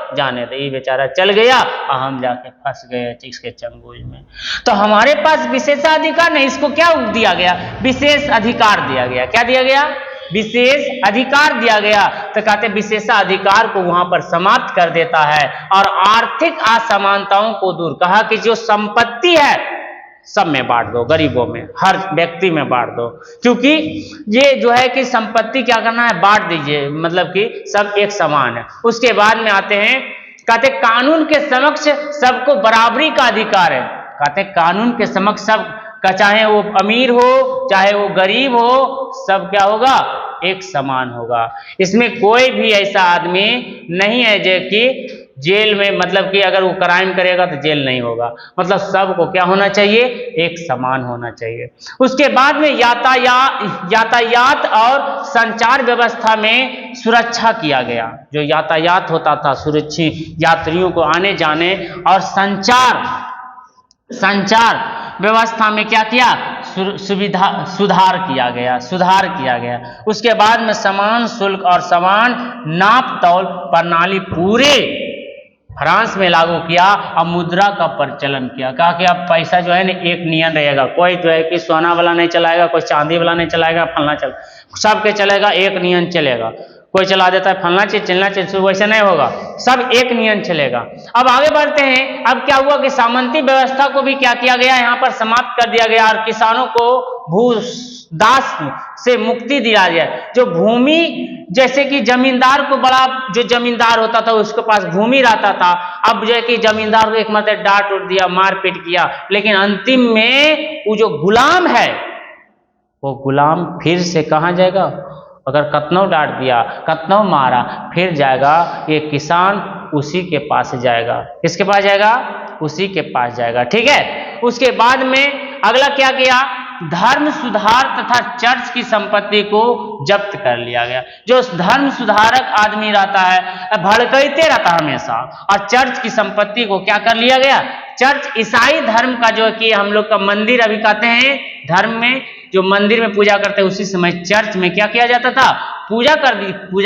ये बेचारा चल गया और हम जाके फंस गए इसके चंगुल में। तो हमारे पास विशेषाधिकार नहीं, इसको क्या दिया गया, विशेष अधिकार दिया गया। क्या दिया गया, विशेष अधिकार दिया गया। तो कहते विशेषाधिकार को वहां पर समाप्त कर देता है और आर्थिक असमानताओं को दूर, कहा कि जो संपत्ति है सब में बांट दो, गरीबों में, हर व्यक्ति में बांट दो, क्योंकि ये जो है कि संपत्ति क्या करना है, बांट दीजिए, मतलब कि सब एक समान है। उसके बाद में आते हैं, कहते कानून के समक्ष सबको बराबरी का अधिकार है। कहते कानून के समक्ष सब का, चाहे वो अमीर हो चाहे वो गरीब हो, सब क्या होगा, एक समान होगा। इसमें कोई भी ऐसा आदमी नहीं है जो कि जेल में, मतलब कि अगर वो क्राइम करेगा तो जेल नहीं होगा, मतलब सबको क्या होना चाहिए, एक समान होना चाहिए। उसके बाद में यातायात और संचार व्यवस्था में सुरक्षा किया गया। जो यातायात होता था सुरक्षित, यात्रियों को आने जाने, और संचार व्यवस्था में क्या किया, सुधार किया गया। उसके बाद में समान शुल्क और समान नाप तौल प्रणाली पूरे फ्रांस में लागू किया और मुद्रा का प्रचलन किया। कहा कि अब पैसा जो है ना एक नियन रहेगा, कोई जो है कि सोना वाला नहीं चलाएगा, कोई चांदी वाला नहीं चलाएगा, फलना चल सबके चलेगा, एक नियन चलेगा। कोई चला देता है फलना चीज चलना चाहिए, वैसे नहीं होगा, सब एक नियम चलेगा। अब आगे बढ़ते हैं। अब क्या हुआ कि सामंती व्यवस्था को भी क्या किया गया, यहाँ पर समाप्त कर दिया गया और किसानों को भूदास से मुक्ति दिया गया। जो भूमि, जैसे कि जमींदार को बड़ा, जो जमींदार होता था उसके पास भूमि रहता था, अब जो है कि जमींदार को एक मतलब डांट उठ दिया, मारपीट किया, लेकिन अंतिम में वो जो गुलाम है वो गुलाम फिर से कहाँ जाएगा, अगर कतनों डांट दिया, कतनों मारा, फिर जाएगा ये किसान उसी के पास जाएगा। किसके पास जाएगा? उसी के पास जाएगा। ठीक है। उसके बाद में अगला क्या किया, धर्म सुधार तथा चर्च की संपत्ति को जब्त कर लिया गया। जो धर्म सुधारक आदमी रहता है भड़कते रहता है हमेशा, और चर्च की संपत्ति को क्या कर लिया गया, चर्च ईसाई धर्म का जो कि हम लोग का मंदिर अभी कहते हैं, धर्म में जो मंदिर में पूजा करते हैं, उसी समय चर्च में क्या किया जाता था, पूजा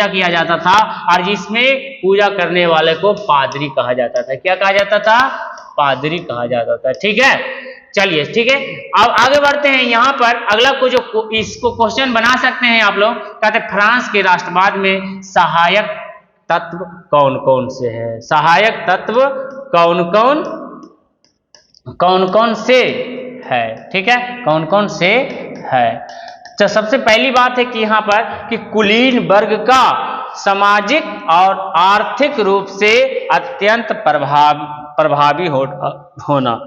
किया जाता था, और जिसमें पूजा करने वाले को पादरी कहा जाता था। क्या कहा जाता था? पादरी कहा जाता था। ठीक है, चलिए ठीक है। अब आगे बढ़ते हैं। यहाँ पर अगला को जो इसको क्वेश्चन बना सकते हैं आप लोग, कहते हैं फ्रांस के राष्ट्रवाद में सहायक तत्व कौन कौन से हैं? सहायक तत्व कौन कौन से है? ठीक है, कौन कौन से है? तो सबसे पहली बात है कि यहाँ पर कि कुलीन वर्ग का सामाजिक और आर्थिक रूप से अत्यंत प्रभावी होना।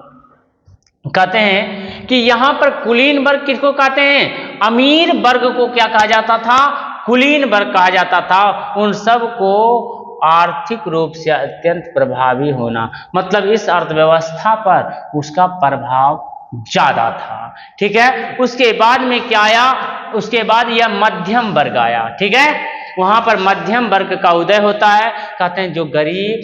कहते हैं कि यहाँ पर कुलीन वर्ग किसको कहते हैं? अमीर वर्ग को क्या कहा जाता था? कुलीन वर्ग कहा जाता था। उन सब को आर्थिक रूप से अत्यंत प्रभावी होना, मतलब इस अर्थव्यवस्था पर उसका प्रभाव ज्यादा था। ठीक है। उसके बाद में क्या आया? उसके बाद यह मध्यम वर्ग आया। ठीक है, वहां पर मध्यम वर्ग का उदय होता है। कहते हैं जो गरीब,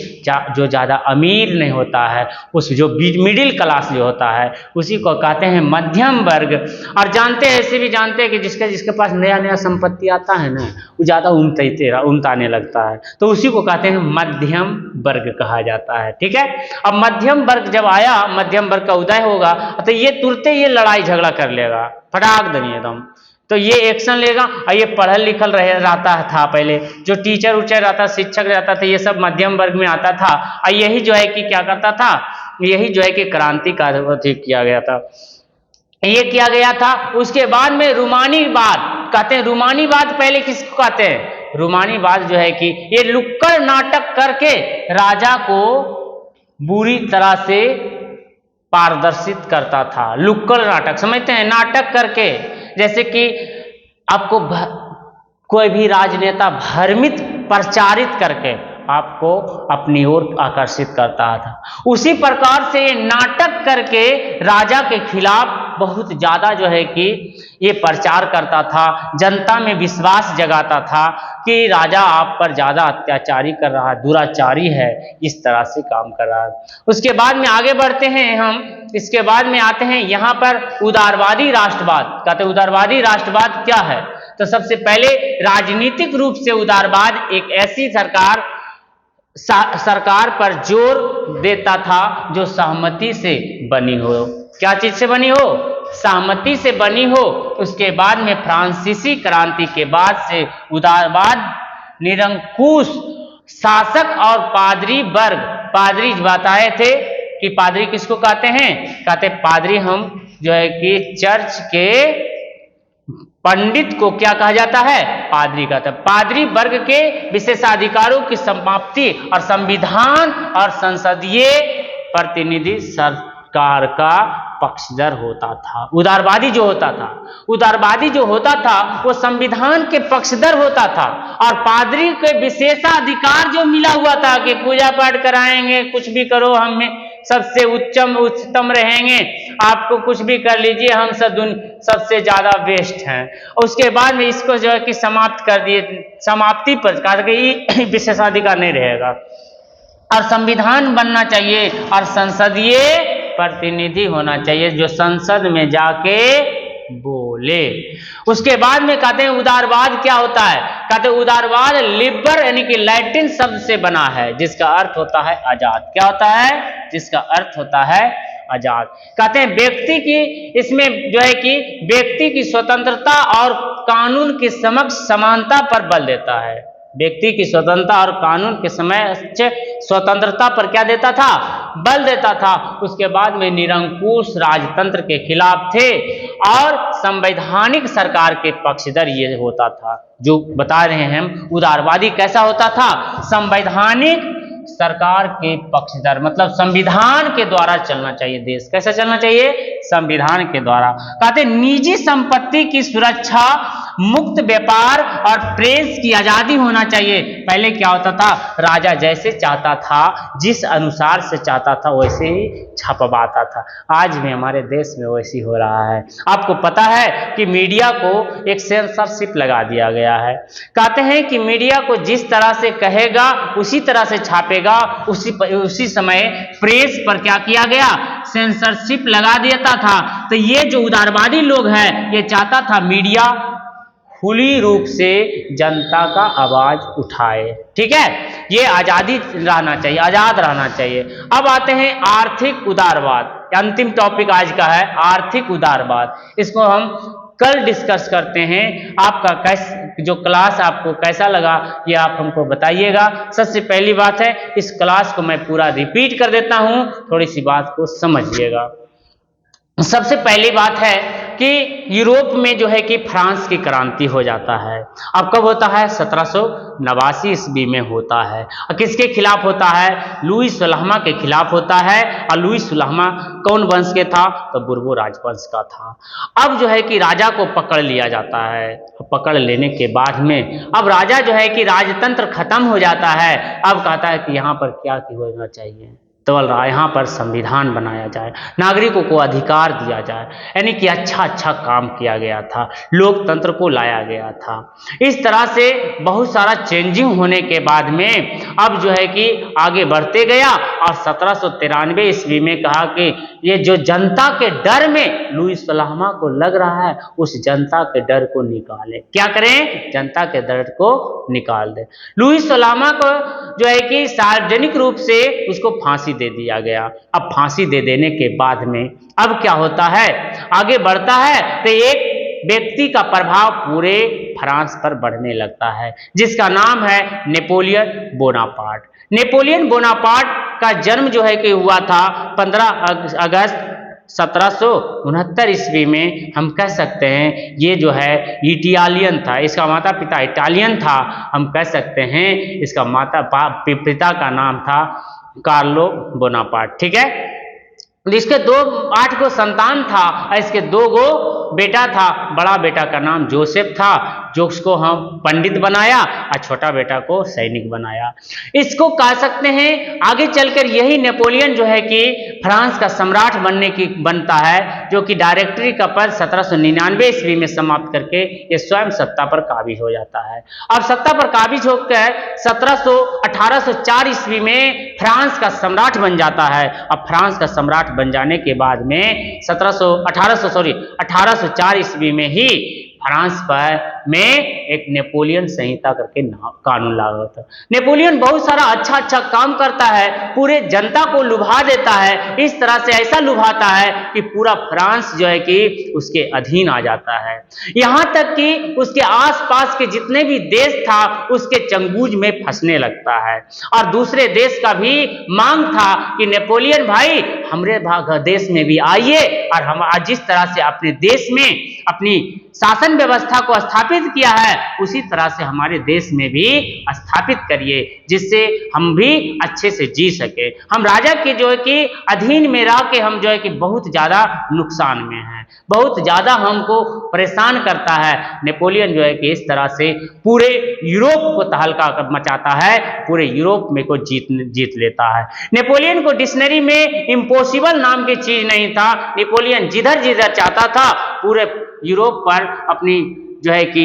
जो ज्यादा अमीर नहीं होता है, उस जो मिडिल क्लास जो होता है, उसी को कहते हैं मध्यम वर्ग। और जानते हैं, ऐसे भी जानते हैं कि जिसके पास नया नया संपत्ति आता है ना, वो ज्यादा उमताने लगता है, तो उसी को कहते हैं मध्यम वर्ग कहा जाता है। ठीक है। अब मध्यम वर्ग जब आया, मध्यम वर्ग का उदय होगा, तो ये तुरंत ये लड़ाई झगड़ा कर लेगा, फटाक देंगे एकदम, तो ये एक्शन लेगा। और ये पढ़ल लिखल रहता था, पहले जो टीचर उचर रहता, शिक्षक रहता था, ये सब मध्यम वर्ग में आता था। और यही जो है कि क्या करता था, यही जो है कि क्रांति का किया गया था, ये किया गया था। उसके बाद में रूमानीवाद कहते हैं। रूमानीवाद पहले किसको कहते हैं? रूमानीवाद जो है कि ये लुक्कड़ नाटक करके राजा को बुरी तरह से पारदर्शित करता था। लुक्कड़ नाटक समझते हैं? नाटक करके, जैसे कि आपको कोई भी राजनेता भ्रमित प्रचारित करके आपको अपनी ओर आकर्षित करता था, उसी प्रकार से ये नाटक करके राजा के खिलाफ बहुत ज्यादा जो है कि ये प्रचार करता था, जनता में विश्वास जगाता था कि राजा आप पर ज्यादा अत्याचारी कर रहा है, दुराचारी है, इस तरह से काम कर रहा है। उसके बाद में आगे बढ़ते हैं हम। इसके बाद में आते हैं यहाँ पर उदारवादी राष्ट्रवाद। कहते हैं उदारवादी राष्ट्रवाद क्या है? तो सबसे पहले राजनीतिक रूप से उदारवाद एक ऐसी सरकार पर जोर देता था जो सहमति से बनी हो। क्या चीज से बनी हो? सहमति से बनी हो। उसके बाद में फ्रांसीसी क्रांति के बाद से उदारवाद निरंकुश शासक और पादरी वर्ग, पादरी बताए थे कि पादरी किसको कहते हैं? कहते पादरी हम जो है कि चर्च के पंडित को क्या कहा जाता है? पादरी कहता है। पादरी वर्ग के विशेषाधिकारों की समाप्ति और संविधान और संसदीय प्रतिनिधि सरकार का पक्षधर होता था। उदारवादी जो होता था वो संविधान के पक्षधर होता था, और पादरी के विशेषाधिकार जो मिला हुआ था कि पूजा पाठ कराएंगे, कुछ भी करो, हम सबसे उच्चतम रहेंगे, आपको कुछ भी कर लीजिए, हम सबसे ज्यादा बेस्ट हैं। उसके बाद में इसको जो है कि समाप्त कर दिए, समाप्ति पर कहा कि विशेषाधिकार नहीं रहेगा, और संविधान बनना चाहिए, और संसदीय प्रतिनिधि होना चाहिए जो संसद में जाके बोले। बोले। उसके बाद में कहते हैं उदारवाद क्या होता है, कहते हैं उदारवाद लिबर यानी कि लैटिन शब्द से बना है जिसका अर्थ होता है आजाद। क्या होता है, जिसका अर्थ होता है आजाद। कहते हैं व्यक्ति की, इसमें जो है कि व्यक्ति की स्वतंत्रता और कानून के समक्ष समानता पर बल देता है। व्यक्ति की स्वतंत्रता और कानून के समक्ष स्वतंत्रता पर क्या देता था, बल देता था। उसके बाद में निरंकुश राजतंत्र के खिलाफ थे और संवैधानिक सरकार के पक्षधर ये होता था। जो बता रहे हैं हम उदारवादी कैसा होता था, संवैधानिक सरकार के पक्षधर, मतलब संविधान के द्वारा चलना चाहिए देश। कैसा चलना चाहिए, संविधान के द्वारा। कहते निजी संपत्ति की सुरक्षा, मुक्त व्यापार और प्रेस की आजादी होना चाहिए। पहले क्या होता था, राजा जैसे चाहता था, जिस अनुसार से चाहता था वैसे ही छपवाता था। आज भी हमारे देश में वैसी हो रहा है। आपको पता है कि मीडिया को एक सेंसरशिप लगा दिया गया है। कहते हैं कि मीडिया को जिस तरह से कहेगा उसी तरह से छापेगा। उसी समय प्रेस पर क्या किया गया, सेंसरशिप लगा देता था। तो ये जो उदारवादी लोग हैं, ये चाहता था मीडिया खुली रूप से जनता का आवाज उठाए। ठीक है, ये आजादी रहना चाहिए, आजाद रहना चाहिए। अब आते हैं आर्थिक उदारवाद। अंतिम टॉपिक आज का है आर्थिक उदारवाद। इसको हम कल डिस्कस करते हैं। आपका जो क्लास आपको कैसा लगा ये आप हमको बताइएगा। सबसे पहली बात है, इस क्लास को मैं पूरा रिपीट कर देता हूं, थोड़ी सी बात को समझिएगा। सबसे पहली बात है कि यूरोप में जो है कि फ्रांस की क्रांति हो जाता है। अब कब होता है, 1789 ईस्वी में होता है। और किसके खिलाफ होता है, लुई सोलहवां के खिलाफ होता है। और लुई सोलहवां कौन वंश के था, तो बुर्बो राजवंश का था। अब जो है कि राजा को पकड़ लिया जाता है। पकड़ लेने के बाद में अब राजा जो है कि राजतंत्र खत्म हो जाता है। अब कहता है कि यहाँ पर क्या होना चाहिए, तो यहाँ पर संविधान बनाया जाए, नागरिकों को अधिकार दिया जाए। यानी कि अच्छा काम किया गया था, लोकतंत्र को लाया गया था। इस तरह से बहुत सारा चेंजिंग होने के बाद में अब जो है कि आगे बढ़ते गया। और 1793 ईस्वी में कहा कि ये जो जनता के डर में लुई सोलहवां को लग रहा है, उस जनता के डर को निकाले। क्या करें, जनता के डर को निकाल दे। लुई सोलहवां को जो है कि सार्वजनिक रूप से उसको फांसी दे दिया गया। अब फांसी दे देने के बाद में अब क्या होता है, आगे बढ़ता है तो एक व्यक्ति का प्रभाव पूरे फ्रांस पर बढ़ने लगता है, जिसका नाम है नेपोलियन बोनापार्ट। नेपोलियन बोनापार्ट का जन्म जो है कि हुआ था 15 अगस्त 1769 ईस्वी में। हम कह सकते हैं ये जो है इटालियन था, इसका माता पिता इटालियन था। हम कह सकते हैं इसका पिता का नाम था कार्लो बोनापार्ट। ठीक है, इसके 8 गो संतान था और इसके 2 गो बेटा था। बड़ा बेटा का नाम जोसेफ था, जो उसको हम पंडित बनाया, और छोटा बेटा को सैनिक बनाया। इसको कह सकते हैं आगे चलकर यही नेपोलियन जो है कि फ्रांस का सम्राट बनता है, जो कि डायरेक्टरी का पद 1799 ईस्वी में समाप्त करके ये स्वयं सत्ता पर काबिज हो जाता है। अब सत्ता पर काबिज होकर 1804 ईस्वी में फ्रांस का सम्राट बन जाता है। अब फ्रांस का सम्राट बन जाने के बाद में 1804 ईस्वी में ही फ्रांस पर में एक नेपोलियन संहिता करके कानून लागू होता है। नेपोलियन बहुत सारा अच्छा काम करता है, पूरे जनता को लुभा देता है। इस तरह से ऐसा लुभाता है कि पूरा फ्रांस जो है कि उसके अधीन आ जाता है। यहाँ तक कि उसके आसपास के जितने भी देश था उसके चंगुल में फंसने लगता है। और दूसरे देश का भी मांग था कि नेपोलियन भाई हमारे देश में भी आइए, और हम आज जिस तरह से अपने देश में अपनी शासन व्यवस्था को स्थापित किया है उसी तरह से हमारे देश में भी स्थापित करिए, जिससे हम भी अच्छे से जी सके। हम राजा के जो है कि अधीन में रह के हम जो है कि बहुत ज्यादा नुकसान में हैं, बहुत ज्यादा हमको परेशान करता है। नेपोलियन जो है कि इस तरह से पूरे यूरोप को तहलका मचाता है, पूरे यूरोप में को जीत लेता है। नेपोलियन को डिक्शनरी में इम्पॉसिबल नाम की चीज नहीं था। नेपोलियन जिधर चाहता था पूरे यूरोप पर अपनी जो है कि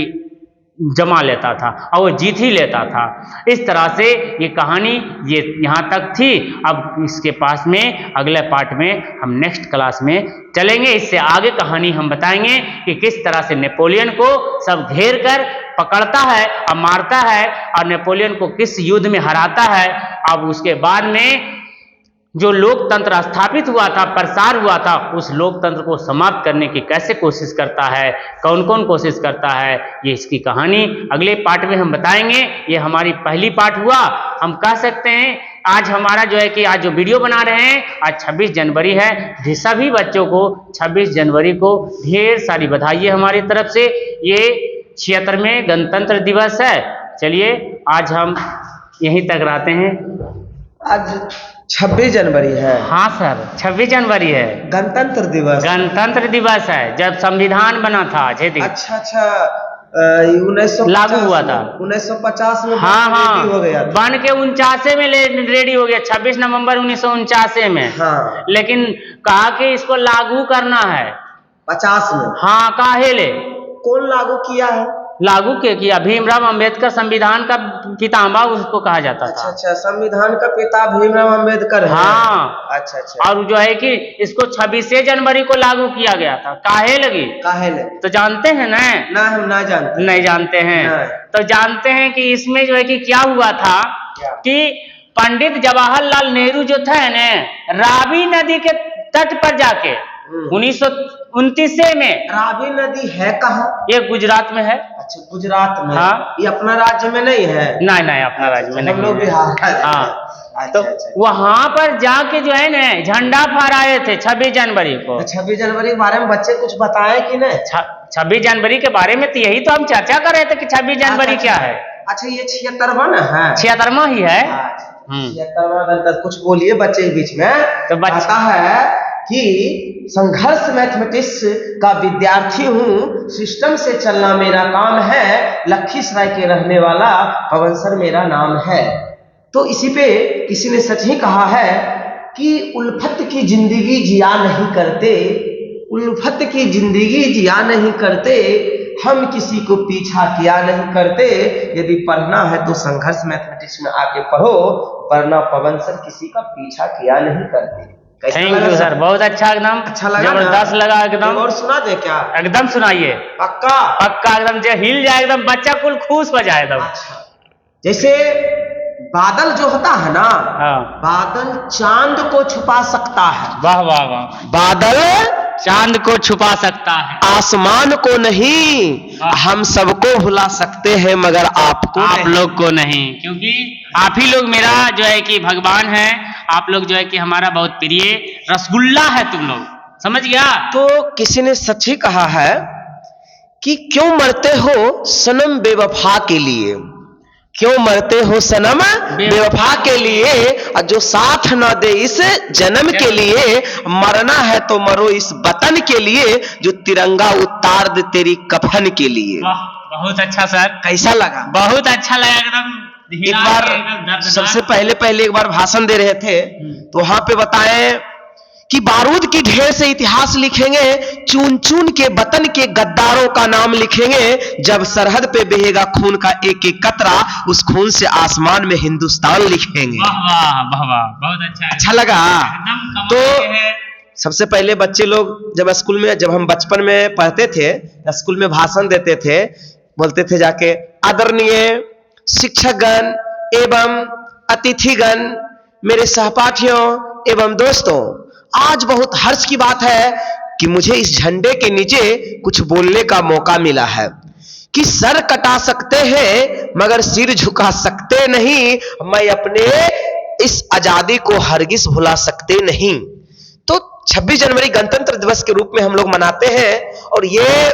जमा लेता था और वो जीत ही लेता था। इस तरह से ये कहानी ये यहाँ तक थी। अब इसके पास में अगले पार्ट में हम नेक्स्ट क्लास में चलेंगे। इससे आगे कहानी हम बताएंगे कि किस तरह से नेपोलियन को सब घेर कर पकड़ता है और मारता है और नेपोलियन को किस युद्ध में हराता है। अब उसके बाद में जो लोकतंत्र स्थापित हुआ था, प्रसार हुआ था, उस लोकतंत्र को समाप्त करने की कैसे कोशिश करता है, कौन कौन कोशिश करता है, ये इसकी कहानी अगले पार्ट में हम बताएंगे। ये हमारी पहली पार्ट हुआ। हम कह सकते हैं आज हमारा जो है कि आज जो वीडियो बना रहे हैं, आज 26 जनवरी है। सभी बच्चों को 26 जनवरी को ढेर सारी बधाई हमारी तरफ से। ये 76वें गणतंत्र दिवस है। चलिए आज हम यहीं तक रहते हैं। आज 26 जनवरी है। हाँ सर, 26 जनवरी है, गणतंत्र दिवस। गणतंत्र दिवस है, जब संविधान बना था। अच्छा अच्छा, 1950 लागू हुआ था 1950 में। हाँ हाँ, हो गया बन के 49 में रेडी हो गया, 26 नवंबर 1949 में। हाँ। लेकिन कहा कि इसको लागू करना है 50 में। हाँ, काहे ले कौन लागू किया है? लागू के किया भीमराव अंबेडकर, संविधान का पितामह उसको कहा जाता अच्छा था। अच्छा, संविधान का पिता भीमराव अंबेडकर है। हाँ। अच्छा अच्छा। और जो है कि इसको 26 जनवरी को लागू किया गया था। काहे लगी? काहे ले? तो जानते हैं ना? ना, हम ना जानते। नहीं जानते हैं। नहीं। तो जानते हैं कि इसमें जो है कि क्या हुआ था कि पंडित जवाहरलाल नेहरू जो थे ना, रावी नदी के तट पर जाके 1929 में। रावी नदी है कहाँ? ये गुजरात में है। अच्छा, गुजरात में। हाँ। ये अपना राज्य में नहीं है? नहीं नहीं, अपना राज्य में नहीं। हम लोग बिहार है। हाँ। तो वहां पर जाके जो है ना झंडा फहराए थे 26 जनवरी को। 26 जनवरी के बारे में बच्चे कुछ बताए कि नहीं? 26 जनवरी के बारे में तो यही तो हम चर्चा कर रहे थे कि 26 जनवरी क्या है। अच्छा, ये 76वां ना है? 76वां ही है। 76वां गणतंत्र। कुछ बोलिए बच्चे के बीच में। तो बता है कि संघर्ष मैथमेटिक्स का विद्यार्थी हूँ, सिस्टम से चलना मेरा काम है, लखीसराय के रहने वाला पवन सर मेरा नाम है। तो इसी पे किसी ने सच ही कहा है कि उल्फत की जिंदगी जिया नहीं करते, उल्फत की जिंदगी जिया नहीं करते, हम किसी को पीछा किया नहीं करते। यदि पढ़ना है तो संघर्ष मैथमेटिक्स में आके पढ़ो, वरना पवन सर किसी का पीछा किया नहीं करते। थैंक यू सर, बहुत अच्छा, एकदम अच्छा लगा, जबरदस्त लगा एकदम। और सुना दे क्या? एकदम सुनाइए। पक्का पक्का, एकदम जो हिल जाए, एकदम बच्चा कुल खुश हो जाए एकदम। अच्छा, जैसे बादल जो होता है ना, हाँ। बादल चांद को छुपा सकता है। वाह वाह वाह। बादल चांद को छुपा सकता है, आसमान को नहीं। हम सबको भुला सकते हैं मगर आपको, आप लोग को नहीं, क्योंकि आप ही लोग मेरा जो है कि भगवान है। आप लोग जो है कि हमारा बहुत प्रिय रसगुल्ला है तुम लोग, समझ गया? तो किसी ने सच ही कहा है कि क्यों मरते हो सनम बेवफा के लिए, क्यों मरते हो सनम बेवफा के लिए, और जो साथ न दे इस जन्म के लिए, मरना है तो मरो इस वतन के लिए, जो तिरंगा उतार दे तेरी कफन के लिए। वाह, बहुत अच्छा सर। कैसा लगा? बहुत अच्छा लगा एकदम। एक बार सबसे पहले एक बार भाषण दे रहे थे तो वहां पे बताए कि बारूद की ढेर से इतिहास लिखेंगे, चुन चुन के वतन के गद्दारों का नाम लिखेंगे, जब सरहद पे बहेगा खून का एक एक कतरा, उस खून से आसमान में हिंदुस्तान लिखेंगे। वाह वाह वाह वाह, बहुत अच्छा लगा। तो सबसे पहले बच्चे लोग जब हम बचपन में पढ़ते थे, स्कूल में भाषण देते थे, बोलते थे जाके, आदरणीय शिक्षकगण एवं अतिथिगण, मेरे सहपाठियों एवं दोस्तों, आज बहुत हर्ष की बात है कि मुझे इस झंडे के नीचे कुछ बोलने का मौका मिला है कि सर कटा सकते हैं मगर सिर झुका सकते नहीं, मैं अपने इस आजादी को हरगिज भुला सकते नहीं। तो 26 जनवरी गणतंत्र दिवस के रूप में हम लोग मनाते हैं, और ये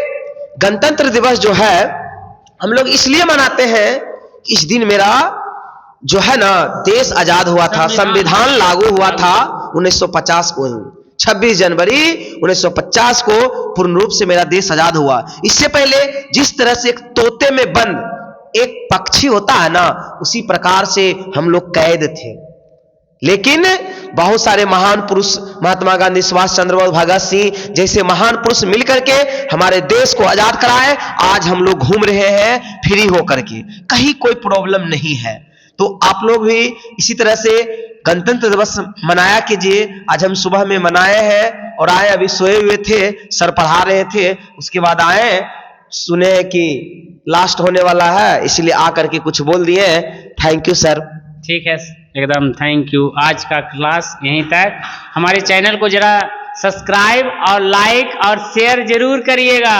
गणतंत्र दिवस जो है हम लोग इसलिए मनाते हैं कि इस दिन मेरा जो है ना देश आजाद हुआ था, संविधान लागू हुआ था 1950 को ही, 26 जनवरी 1950 को पूर्ण रूप से मेरा देश आजाद हुआ। इससे पहले जिस तरह से एक तोते में बंद एक पक्षी होता है ना, उसी प्रकार से हम लोग कैद थे। लेकिन बहुत सारे महान पुरुष, महात्मा गांधी, सुभाष चंद्र बोस, भगत सिंह जैसे महान पुरुष मिलकर के हमारे देश को आजाद कराए। आज हम लोग घूम रहे हैं फ्री होकर के, कहीं कोई प्रॉब्लम नहीं है। तो आप लोग भी इसी तरह से गणतंत्र दिवस मनाया कीजिए। आज हम सुबह में मनाए हैं और आए, अभी सोए हुए थे, सर पढ़ा रहे थे, उसके बाद आए, सुने कि लास्ट होने वाला है, इसलिए आकर के कुछ बोल दिए। Thank you sir. ठीक है, एकदम थैंक यू। आज का क्लास यहीं तक। हमारे चैनल को जरा सब्सक्राइब और लाइक और शेयर जरूर करिएगा।